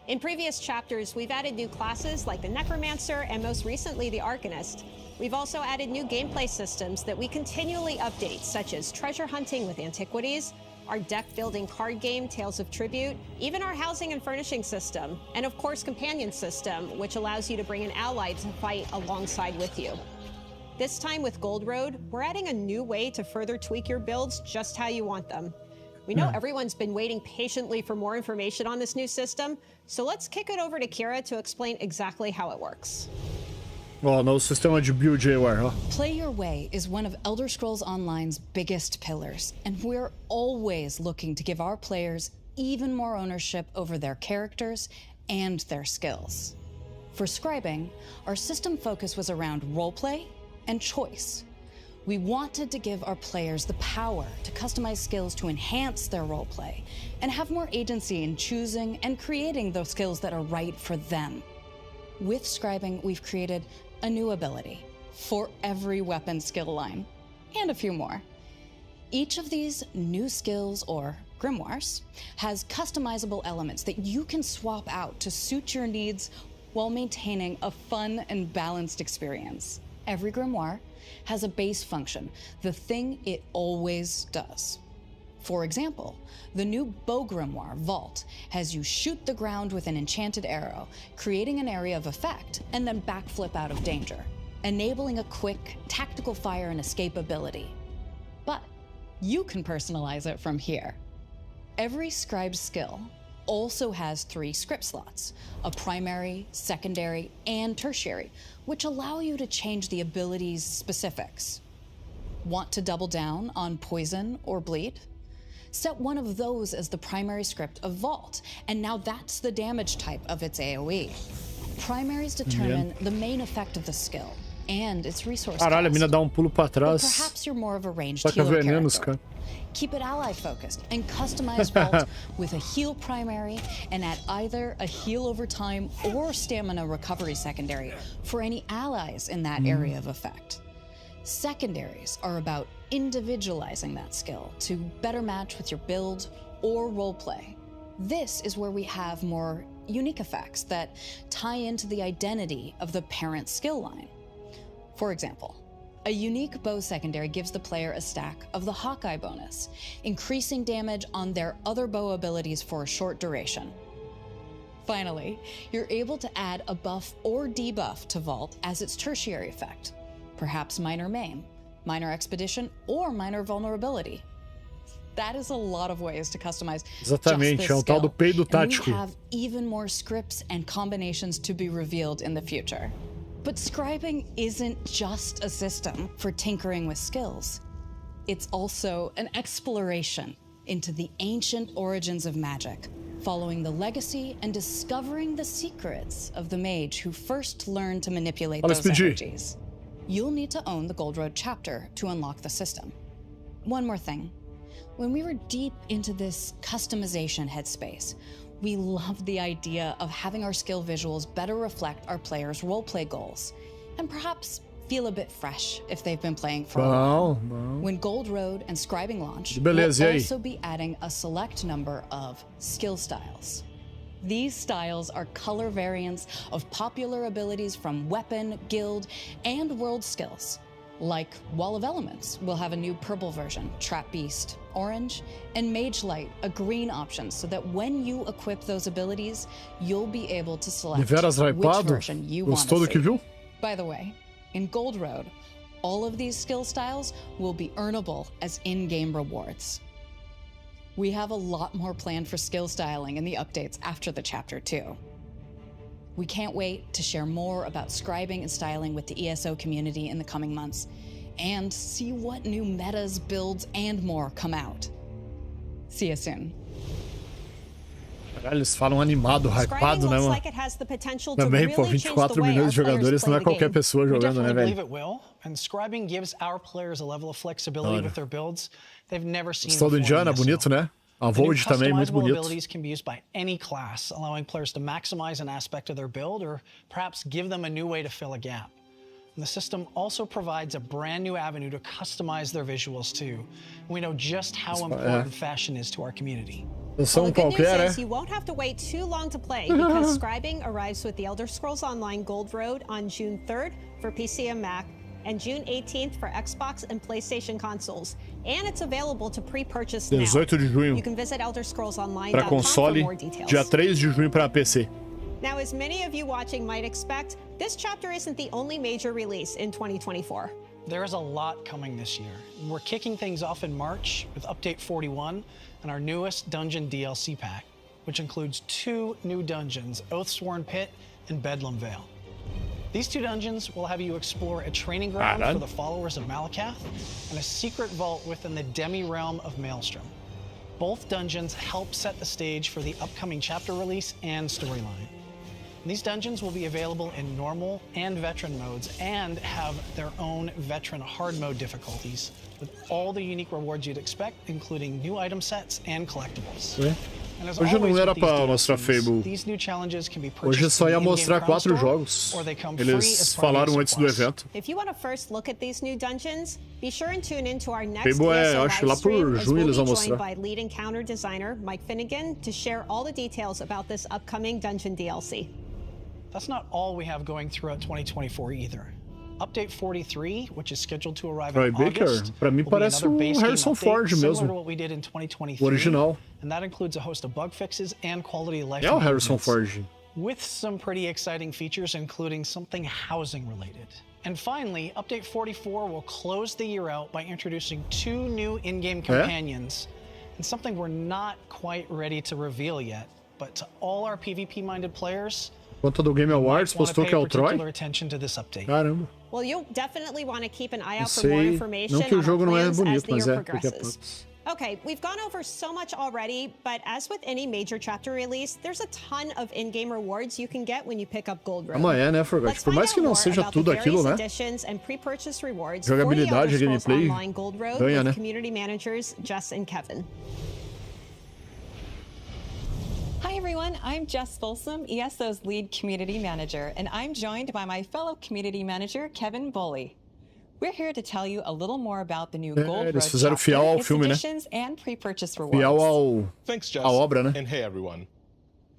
In previous chapters, we've added new classes like the Necromancer and most recently the Arcanist. We've also added new gameplay systems that we continually update, such as treasure hunting with antiquities, our deck-building card game, Tales of Tribute, even our housing and furnishing system, and of course, companion system, which allows you to bring an ally to fight alongside with you. This time with Gold Road, we're adding a new way to further tweak your builds just how you want them. We know everyone's been waiting patiently for more information on this new system, so let's kick it over to Kira to explain exactly how it works. Ó, novo sistema de build aí, ó. Play Your Way is one of Elder Scrolls Online's biggest pillars, and we're always looking to give our players even more ownership over their characters and their skills. For scribing, our system focus was around roleplay and choice. We wanted to give our players the power to customize skills to enhance their roleplay and have more agency in choosing and creating those skills that are right for them. With scribing, we've created a new ability for every weapon skill line, and a few more. Each of these new skills or Grimoires, has customizable elements that you can swap out to suit your needs while maintaining a fun and balanced experience. Every grimoire has a base function, the thing it always does. For example, the new bow grimoire, Vault, has you shoot the ground with an enchanted arrow, creating an area of effect, and then backflip out of danger, enabling a quick, tactical fire and escape ability. But you can personalize it from here. Every scribe skill also has 3 script slots, a primary, secondary, and tertiary, which allow you to change the ability's specifics. Want to double down on poison or bleed? Set one of those as the primary script of Vault, and now that's the damage type of its AoE. Primaries determine the main effect of the skill and its resource cost. Caralho, a mina dá pulo pra trás. But perhaps you're more of a ranged Taca healer venenos, character. cara. Keep it ally focused and customize Vault with a heal primary and add either a heal over time or stamina recovery secondary for any allies in that area of effect. Secondaries are about individualizing that skill to better match with your build or roleplay. This is where we have more unique effects that tie into the identity of the parent skill line. For example, a unique bow secondary gives the player a stack of the Hawkeye bonus, increasing damage on their other bow abilities for a short duration. Finally, you're able to add a buff or debuff to Vault as its tertiary effect, perhaps minor maim, minor expedition, or minor vulnerability. That is a lot of ways to customize Exatamente, just this tal do peido skill. And we tático. have even more scripts and combinations to be revealed in the future. But scribing isn't just a system for tinkering with skills. It's also an exploration into the ancient origins of magic, following the legacy and discovering the secrets of the mage who first learned to manipulate those energies. You'll need to own the Gold Road chapter to unlock the system. One more thing. When we were deep into this customization headspace, we loved the idea of having our skill visuals better reflect our players' roleplay goals, and perhaps feel a bit fresh if they've been playing for a while. When Gold Road and Scribing launch, we'll also be adding a select number of skill styles. These styles are color variants of popular abilities from weapon, guild, and world skills. Like Wall of Elements will have a new purple version, Trap Beast orange, and Mage Light a green option, so that when you equip those abilities, you'll be able to select which version you want to see. By the way, in Gold Road, all of these skill styles will be earnable as in-game rewards. We have a lot more planned for skill styling in the updates after the chapter 2. We can't wait to share more about scribing and styling with the ESO community in the coming months, and see what new metas, builds, and more come out. See you soon. Caralho, eles falam animado, hypado, né, mano? Também, pô, 24 milhões de jogadores não é qualquer pessoa jogando, né, velho? And scribing gives our players a level of flexibility with their builds they've never seen before. Todo Indiana, bonito, né? A Void também, muito bonito. Abilities can be used by any class, allowing players to maximize an aspect of their build or perhaps give them a new way to fill a gap. And the system also provides a brand new avenue to customize their visuals too. And we know just how important fashion is to our community. Well, the good news is you won't have to wait too long to play because scribing arrives with the Elder Scrolls Online Gold Road on June 3rd for PC and Mac, and June 18th for Xbox and PlayStation consoles. And it's available to pre-purchase now. 18 de junho You can visit elderscrollsonline.com para console, for more details. dia 3 de junho para PC. Now, as many of you watching might expect, this chapter isn't the only major release in 2024. There is a lot coming this year. We're kicking things off in March with Update 41 and our newest dungeon DLC pack, which includes 2 new dungeons, Oathsworn Pit and Bedlam Vale. These 2 dungeons will have you explore a training ground for the followers of Malakath and a secret vault within the demi-realm of Maelstrom. Both dungeons help set the stage for the upcoming chapter release and storyline. These dungeons will be available in normal and veteran modes and have their own veteran hard mode difficulties with all the unique rewards you'd expect, including new item sets and collectibles. Hoje não era pra mostrar Fable. Hoje só ia mostrar 4 jogos. Eles falaram antes do evento. Fable é, acho, lá por junho eles vão mostrar. That's not all we have going throughout 2024 either. Update 43, which is scheduled to arrive in August, pra mim parece o Harrison Ford mesmo. O original. And that includes a host of bug fixes and quality of life É o Harrison Ford. With some pretty exciting features, including something housing related. And finally, Update 44 will close the year out by introducing 2 new in-game companions, and something we're not quite ready to reveal yet, but to all our PvP-minded players, Conta do Game Awards postou que é o Troy. Caramba. Well, you'll definitely want to keep an eye out Não for more sei, information não que o jogo on não é plans as bonito, the mas year é, daqui a pouco. progresses. Okay, we've gone over so much already, but as with any major chapter release, there's a ton of in-game rewards you can get when you pick up Gold Road. Amanhã, né, Forgot? Por mais que não seja tudo aquilo, né? Jogabilidade e gameplay ganha, né? Community managers Jess and Kevin. Hi everyone, I'm Jess Folsom, ESO's lead community manager, and I'm joined by my fellow community manager, Kevin Bully. We're here to tell you a little more about the new Gold Road eles fizeram fiel ao filme, né? and pre-purchase rewards. Fiel ao Thanks, Jess. à obra, né? And hey everyone.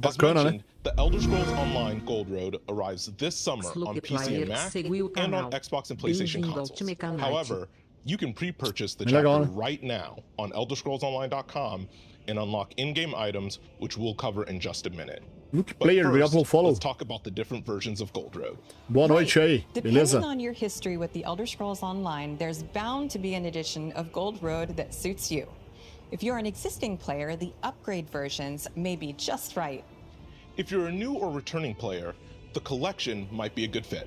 Bacana, né? The Elder Scrolls Online Gold Road arrives this summer on PC and Mac and on Xbox and PlayStation consoles. However, you can pre-purchase the chapter right now on elderscrollsonline.com and unlock in-game items, which we'll cover in just a minute. Player, let's talk about the different versions of Gold Road. Boa noite aí, beleza? Depending on your history with the Elder Scrolls Online, there's bound to be an edition of Gold Road that suits you. If you're an existing player, the upgrade versions may be just right. If you're a new or returning player, the collection might be a good fit.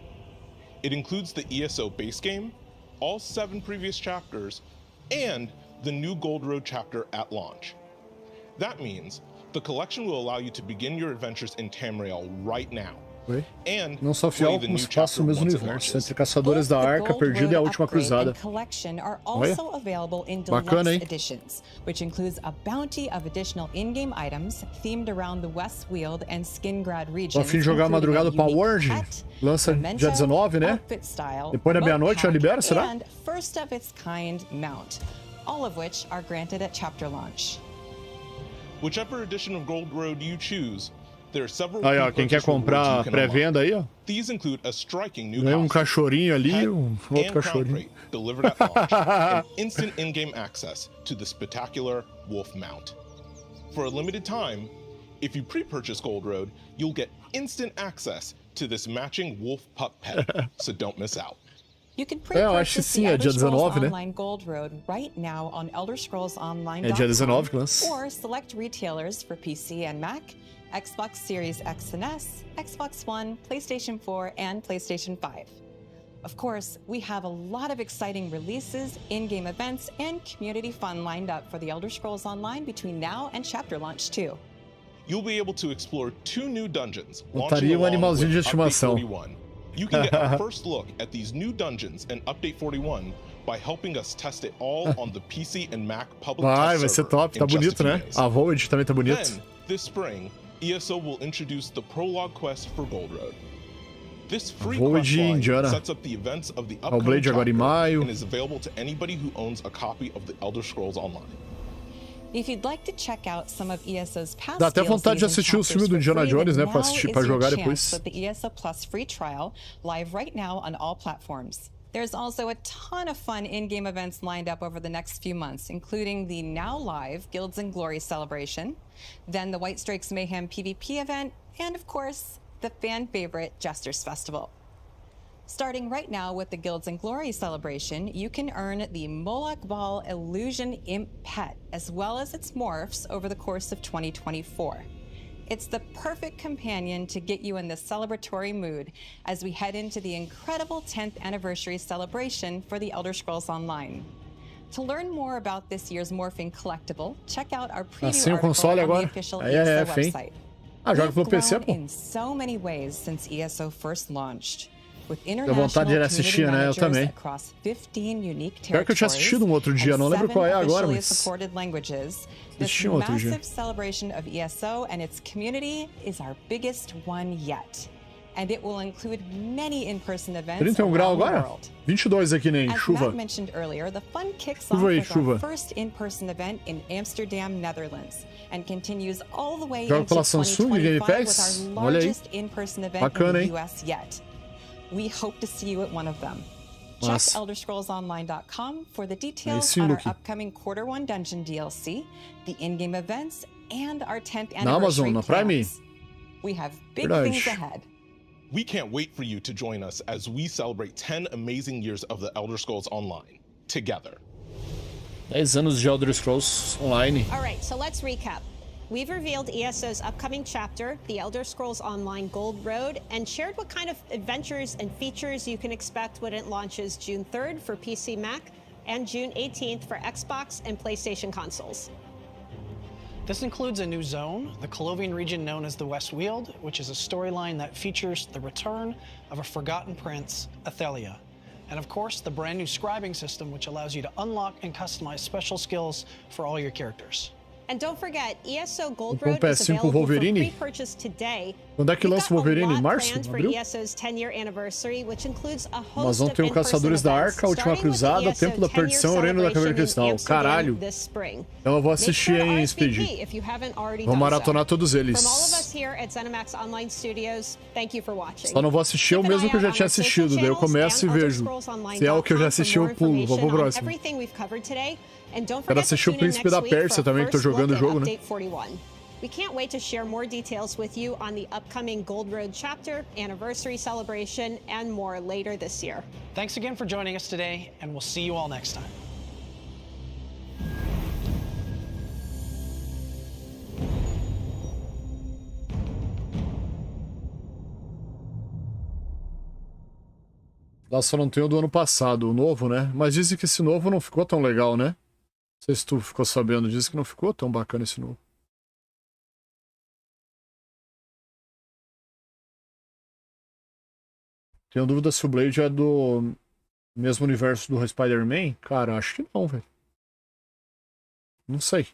It includes the ESO base game, all 7 previous chapters, and the new Gold Road chapter at launch. That means the collection will allow you to begin your adventures in Tamriel right now. Não só fiel como se passa o mesmo universo, entre Caçadores da Arca Perdida e a Última Cruzada. Olha, bacana, hein? Editions, which includes a bounty of additional in-game items themed around the Westweald and Skingrad regions. Tô a fim de jogar Madrugada Power Word, lança dia 19, né? Depois da meia-noite já libera, será? And first of its kind mount, all of which are granted at chapter launch. Whichever edition of Gold Road you choose, there are several. Aí, ó, quem quer comprar pré-venda aí, ó. These include a striking new Ganha cachorrinho ali, outro cachorrinho. Delivered at launch, and instant in-game access to the spectacular Wolf Mount. For a limited time, if you pre-purchase Gold Road, you'll get instant access to this matching wolf pup pet, so don't miss out. You can pre-purchase the Elder Scrolls 19, Online Gold Road right now on ElderScrollsOnline.com dia 19 que lança. or select retailers for PC and Mac, Xbox Series X and S, Xbox One, PlayStation 4, and PlayStation 5. Of course, we have a lot of exciting releases, in-game events, and community fun lined up for the Elder Scrolls Online between now and chapter launch too. You'll be able to explore 2 new dungeons. Montaria animalzinho de estimação. You can get a first look at these new dungeons in Update 41 by helping us test it all on the PC and Mac public test Vai ser server top, tá in just bonito, a few né? days. A Void também tá bonito. Then, this spring, ESO will introduce the prologue quest for Gold Road. This free Void quest line Indiana. sets up the events of the O upcoming Blade agora em chapter maio. and is available to anybody who owns a copy of the Elder Scrolls Online. If you'd like to check out some of ESO's past Dá até vontade de DLCs and assistir o filme chapters do for Indiana free, Jones, né? now Pra assistir, is pra your jogar chance depois. with the ESO Plus free trial live right now on all platforms. There's also a ton of fun in-game events lined up over the next few months, including the now live Guilds and Glory celebration, then the White Strikes Mayhem PvP event, and of course, the fan favorite Jesters Festival. Starting right now with the Guilds and Glory celebration, you can earn the Moloch Ball Illusion Imp Pet, as well as its morphs over the course of 2024. It's the perfect companion to get you in the celebratory mood as we head into the incredible 10th anniversary celebration for the Elder Scrolls Online. To learn more about this year's morphing collectible, check out our preview Assim o article console on the agora. official Aí é ESO F, hein? website. Ah, joga We've pelo PC, grown pô. in so many ways since ESO first launched. Deu vontade de ir assistir, né? Eu também. Pior que eu tinha assistido um outro dia, não lembro qual é agora, mas... assisti um outro dia. And it will include many in-person events 31 graus agora? 22 aqui nem chuva. As Matt mentioned earlier, the fun kicks off with our first in-person event in Amsterdam, Netherlands, and continues all the way into 2025 with our largest in-person event in the US yet. We hope to see you at one of them. Check ElderScrollsOnline.com for the details on our upcoming Q1 Dungeon DLC, the in-game events, and our 10th anniversary plans. We have big things ahead. We can't wait for you to join us as we celebrate 10 amazing years of the Elder Scrolls Online, together. 10 anos de Elder Scrolls Online. All right, so let's recap. We've revealed ESO's upcoming chapter, The Elder Scrolls Online Gold Road, and shared what kind of adventures and features you can expect when it launches June 3rd for PC Mac and June 18th for Xbox and PlayStation consoles. This includes a new zone, the Colovian region known as the West Weald, which is a storyline that features the return of a forgotten prince, Athelia. And of course, the brand new scribing system, which allows you to unlock and customize special skills for all your characters. And don't forget, ESO Gold Road is available for pre-purchase today. Quando é que lança o Wolverine? Em março? Abril? ESO's 10-year anniversary, which includes a host Mas vão ter o Caçadores da Arca, a Última Cruzada, Templo da Perdição, o Reino da Caveira Cristal. Caralho. Então eu vou assistir em Speed. Vou maratonar todos eles. Só não vou assistir o mesmo que eu já tinha assistido. Daí eu começo e vejo. Se é o que eu já assisti, eu pulo. Vou pro próximo. Quero assistir o Príncipe da Pérsia também, que tô jogando o jogo, né? We can't wait to share more details with you on the upcoming Gold Road chapter, anniversary celebration, and more later this year. Thanks again for joining us today, and we'll see you all next time. Lá só não tem o do ano passado, o novo, né? Mas dizem que esse novo não ficou tão legal, né? Não sei se tu ficou sabendo, dizem que não ficou tão bacana esse novo. Tenho dúvida se o Blade é do mesmo universo do Spider-Man. Cara, acho que não, velho. Não sei.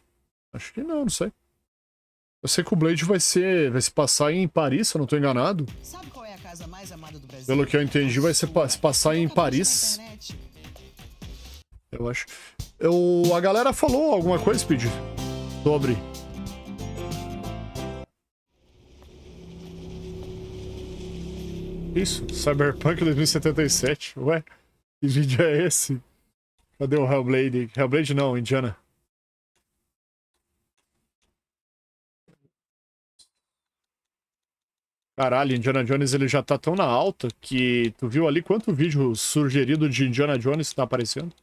Acho que não, não sei. Eu sei que o Blade vai se passar em Paris, se eu não tô enganado. Sabe qual é a casa mais amada do Brasil? Pelo que eu entendi, vai se passar em Paris. Eu acho. A galera falou alguma coisa, Speed, sobre. Isso, Cyberpunk 2077. Ué, que vídeo é esse? Cadê o Hellblade? Hellblade não, Indiana. Caralho, Indiana Jones ele já tá tão na alta que tu viu ali quanto vídeo sugerido de Indiana Jones tá aparecendo?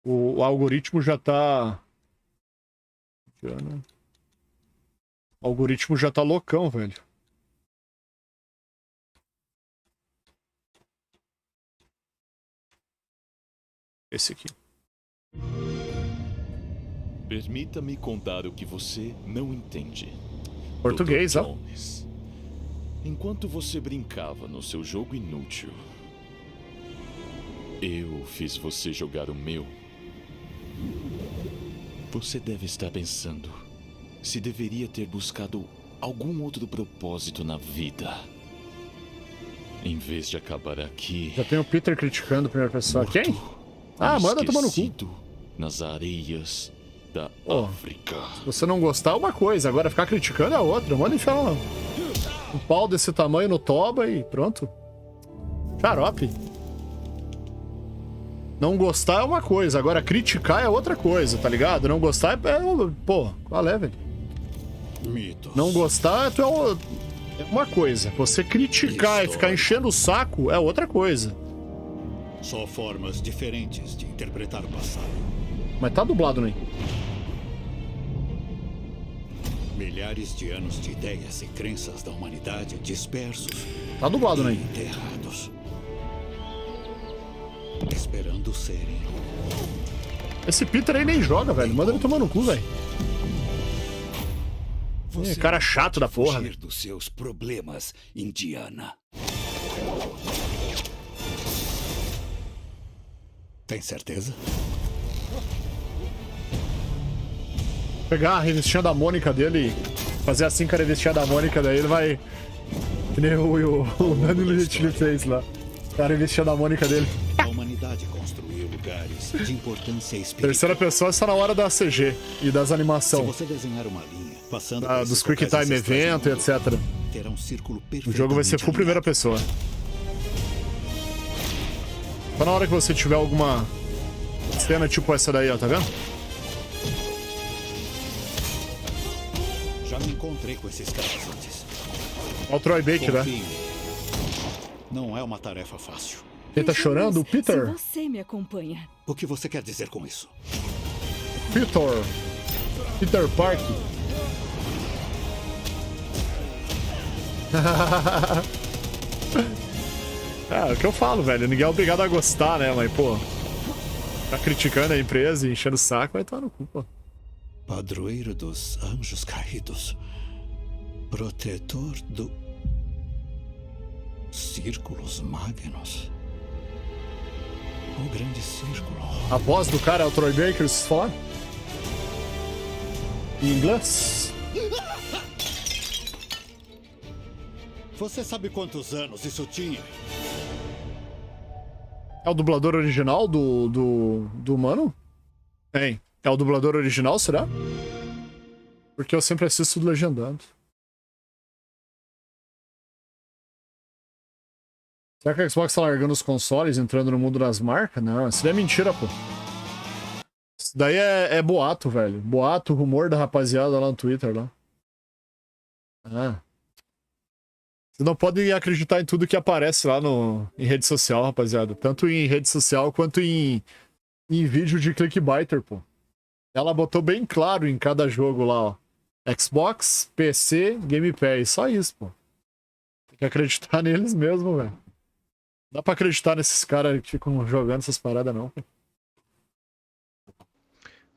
O algoritmo já tá... O algoritmo já tá loucão, velho. Esse aqui. Permita-me contar o que você não entende. Português, ó. Enquanto você brincava no seu jogo inútil, eu fiz você jogar o meu. Você deve estar pensando se deveria ter buscado algum outro propósito na vida. Em vez de acabar aqui... Já tem o Peter criticando a primeira pessoa. Quem? Ah, manda tomar no cu. Nas areias da África. Se você não gostar é uma coisa, agora ficar criticando é outra. Manda enfiar um pau desse tamanho no toba e pronto. Xarope. Não gostar é uma coisa, agora criticar é outra coisa, tá ligado? Não gostar é... Pô, qual é, velho? Não gostar é uma coisa. Você criticar e ficar enchendo o saco é outra coisa. Só formas diferentes de interpretar o passado. Mas tá dublado, né? Milhares de anos de ideias e crenças da humanidade dispersos. Tá dublado, né? Enterrados. Esperando serem. Esse Peter aí nem joga, velho. Manda ele tomar no cu, velho. Cara chato da porra. Fugir dos seus problemas, Indiana. Tem certeza? Pegar a revistinha da Mônica dele e fazer assim com a revistinha da Mônica, daí ele vai... Que nem o Nando Luizknight fez lá. A revistinha da Mônica dele. A humanidade construiu lugares de importância espiritual. Terceira pessoa está na hora da CG e das animações. Se você desenhar uma linha, passando dos Quick Time Event, etc. Terá um círculo O jogo vai ser full primeira pessoa. Só na hora que você tiver alguma cena tipo essa daí, ó, tá vendo? Já me encontrei com esses caras antes. Olha o Troy Baker, né? Não é uma tarefa fácil. Quem tá chorando? O Peter? Se você me acompanha. O que você quer dizer com isso? Peter Park. É o que eu falo, velho. Ninguém é obrigado a gostar, né? Mas, pô, tá criticando a empresa e enchendo o saco, vai estar no cu, pô. Padroeiro dos anjos caídos. Protetor do... Círculos Magnos. O grande círculo. A voz do cara é o Troy Baker, vocês falaram? Em inglês? Você sabe quantos anos isso tinha? É o dublador original do humano? Hein? É o dublador original, será? Porque eu sempre assisto legendado. Será que a Xbox tá largando os consoles, entrando no mundo das marcas? Não, isso daí é mentira, pô. Isso daí é boato, velho. Boato, rumor da rapaziada lá no Twitter, lá. Ah. Você não pode acreditar em tudo que aparece lá em rede social, rapaziada. Tanto em rede social quanto em vídeo de clickbaiter, pô. Ela botou bem claro em cada jogo lá, ó. Xbox, PC, Game Pass. Só isso, pô. Tem que acreditar neles mesmo, velho. Não dá pra acreditar nesses caras que ficam jogando essas paradas, não.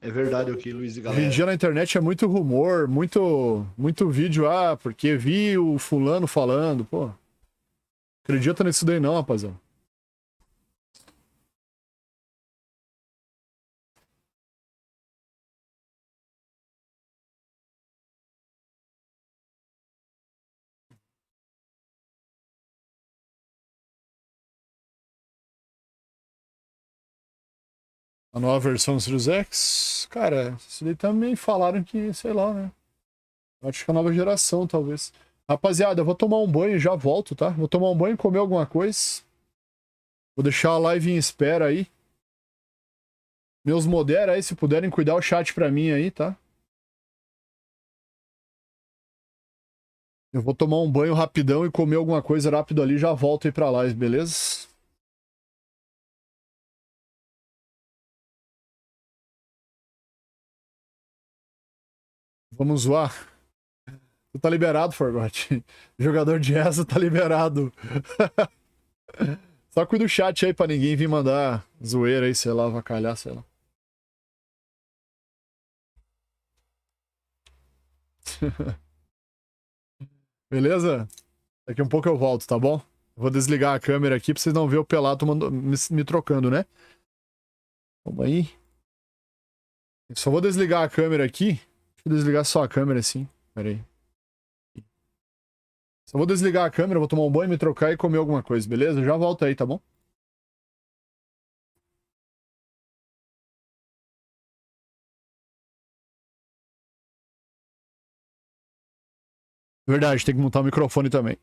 É verdade o que, Luiz e Hoje galera. em dia na internet é muito rumor, muito vídeo, porque vi o fulano falando, pô. Acredita nisso daí não, rapaziada. A nova versão do Series X? Cara, isso daí também falaram que, sei lá, né? Acho que é a nova geração, talvez. Rapaziada, eu vou tomar um banho e já volto, tá? Vou tomar um banho, comer alguma coisa. Vou deixar a live em espera aí. Meus modera aí, se puderem cuidar o chat pra mim aí, tá? Eu vou tomar um banho rapidão e comer alguma coisa rápido ali, já volto aí pra live, beleza? Vamos zoar. Tu tá liberado, Forgot. Jogador de essa tá liberado. Só cuida do chat aí pra ninguém vir mandar zoeira aí, sei lá, avacalhar, sei lá. Beleza? Daqui a um pouco eu volto, tá bom? Vou desligar a câmera aqui pra vocês não verem o Pelato me trocando, né? Vamos aí. Só vou desligar a câmera aqui. Deixa eu desligar só a câmera assim. Pera aí. Só vou desligar a câmera, vou tomar um banho, me trocar e comer alguma coisa, beleza? Já volto aí, tá bom? Verdade, tem que montar o microfone também.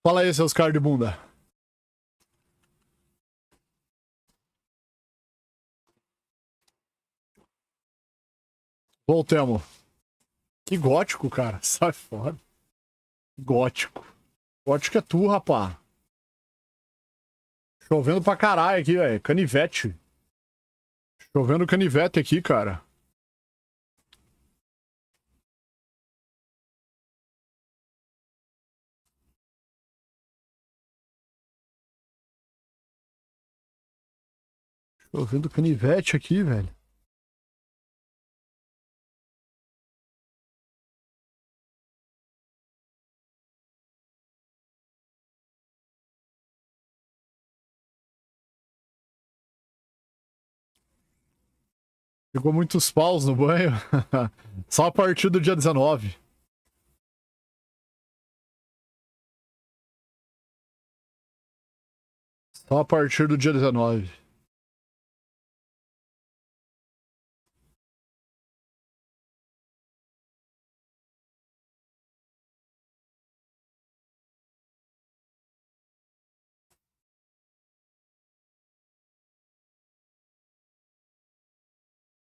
Fala aí, seus caras de bunda. Voltemos. Que gótico, cara. Sai fora. Gótico. Gótico é tu, rapá. Chovendo pra caralho aqui, velho. Canivete. Chovendo canivete aqui, cara. Chovendo canivete aqui, velho. Pegou muitos paus no banho. Só a partir do dia 19. Só a partir do dia 19.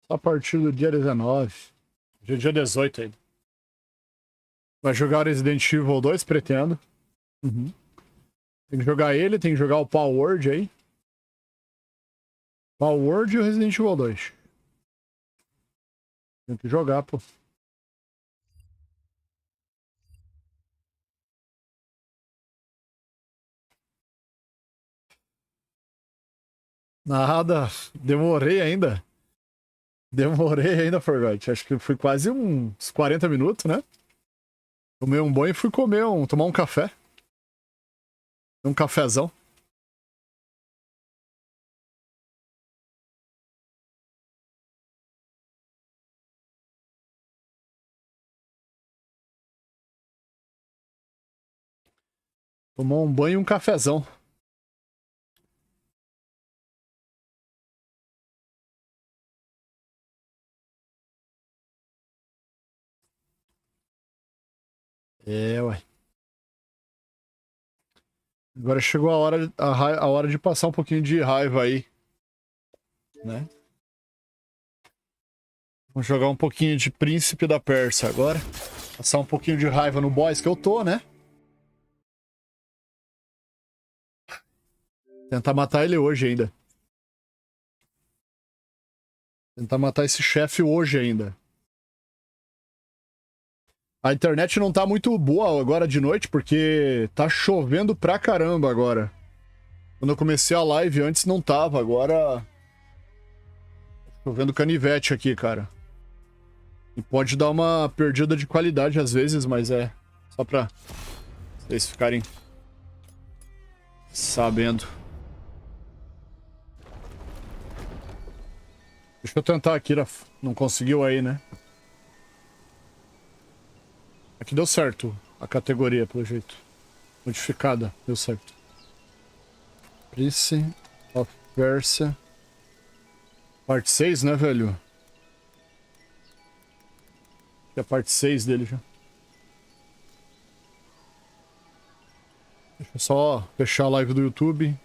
Só a partir do dia 19. Dia 18 ainda. Vai jogar Resident Evil 2, pretendo. Uhum. Tem que jogar ele, tem que jogar o Power Word aí. Power Word e o Resident Evil 2. Tem que jogar, pô. Nada. Demorei ainda. Demorei ainda, Forgot. Acho que foi quase uns 40 minutos, né? Tomei um banho e fui tomar um café. Um cafezão. Tomou um banho e um cafezão. É, ué. Agora chegou a hora de passar um pouquinho de raiva aí. Né? Vamos jogar um pouquinho de Príncipe da Pérsia agora. Passar um pouquinho de raiva no boss que eu tô, né? Tentar matar ele hoje ainda. Tentar matar esse chefe hoje ainda. A internet não tá muito boa agora de noite, porque tá chovendo pra caramba agora. Quando eu comecei a live antes não tava, agora... Chovendo canivete aqui, cara. E pode dar uma perdida de qualidade às vezes, mas é só pra vocês ficarem sabendo. Deixa eu tentar aqui, não conseguiu aí, né? Aqui deu certo a categoria, pelo jeito. Modificada, deu certo. Prince of Persia. Parte 6, né, velho? Aqui é a parte 6 dele já. Deixa eu só fechar a live do YouTube.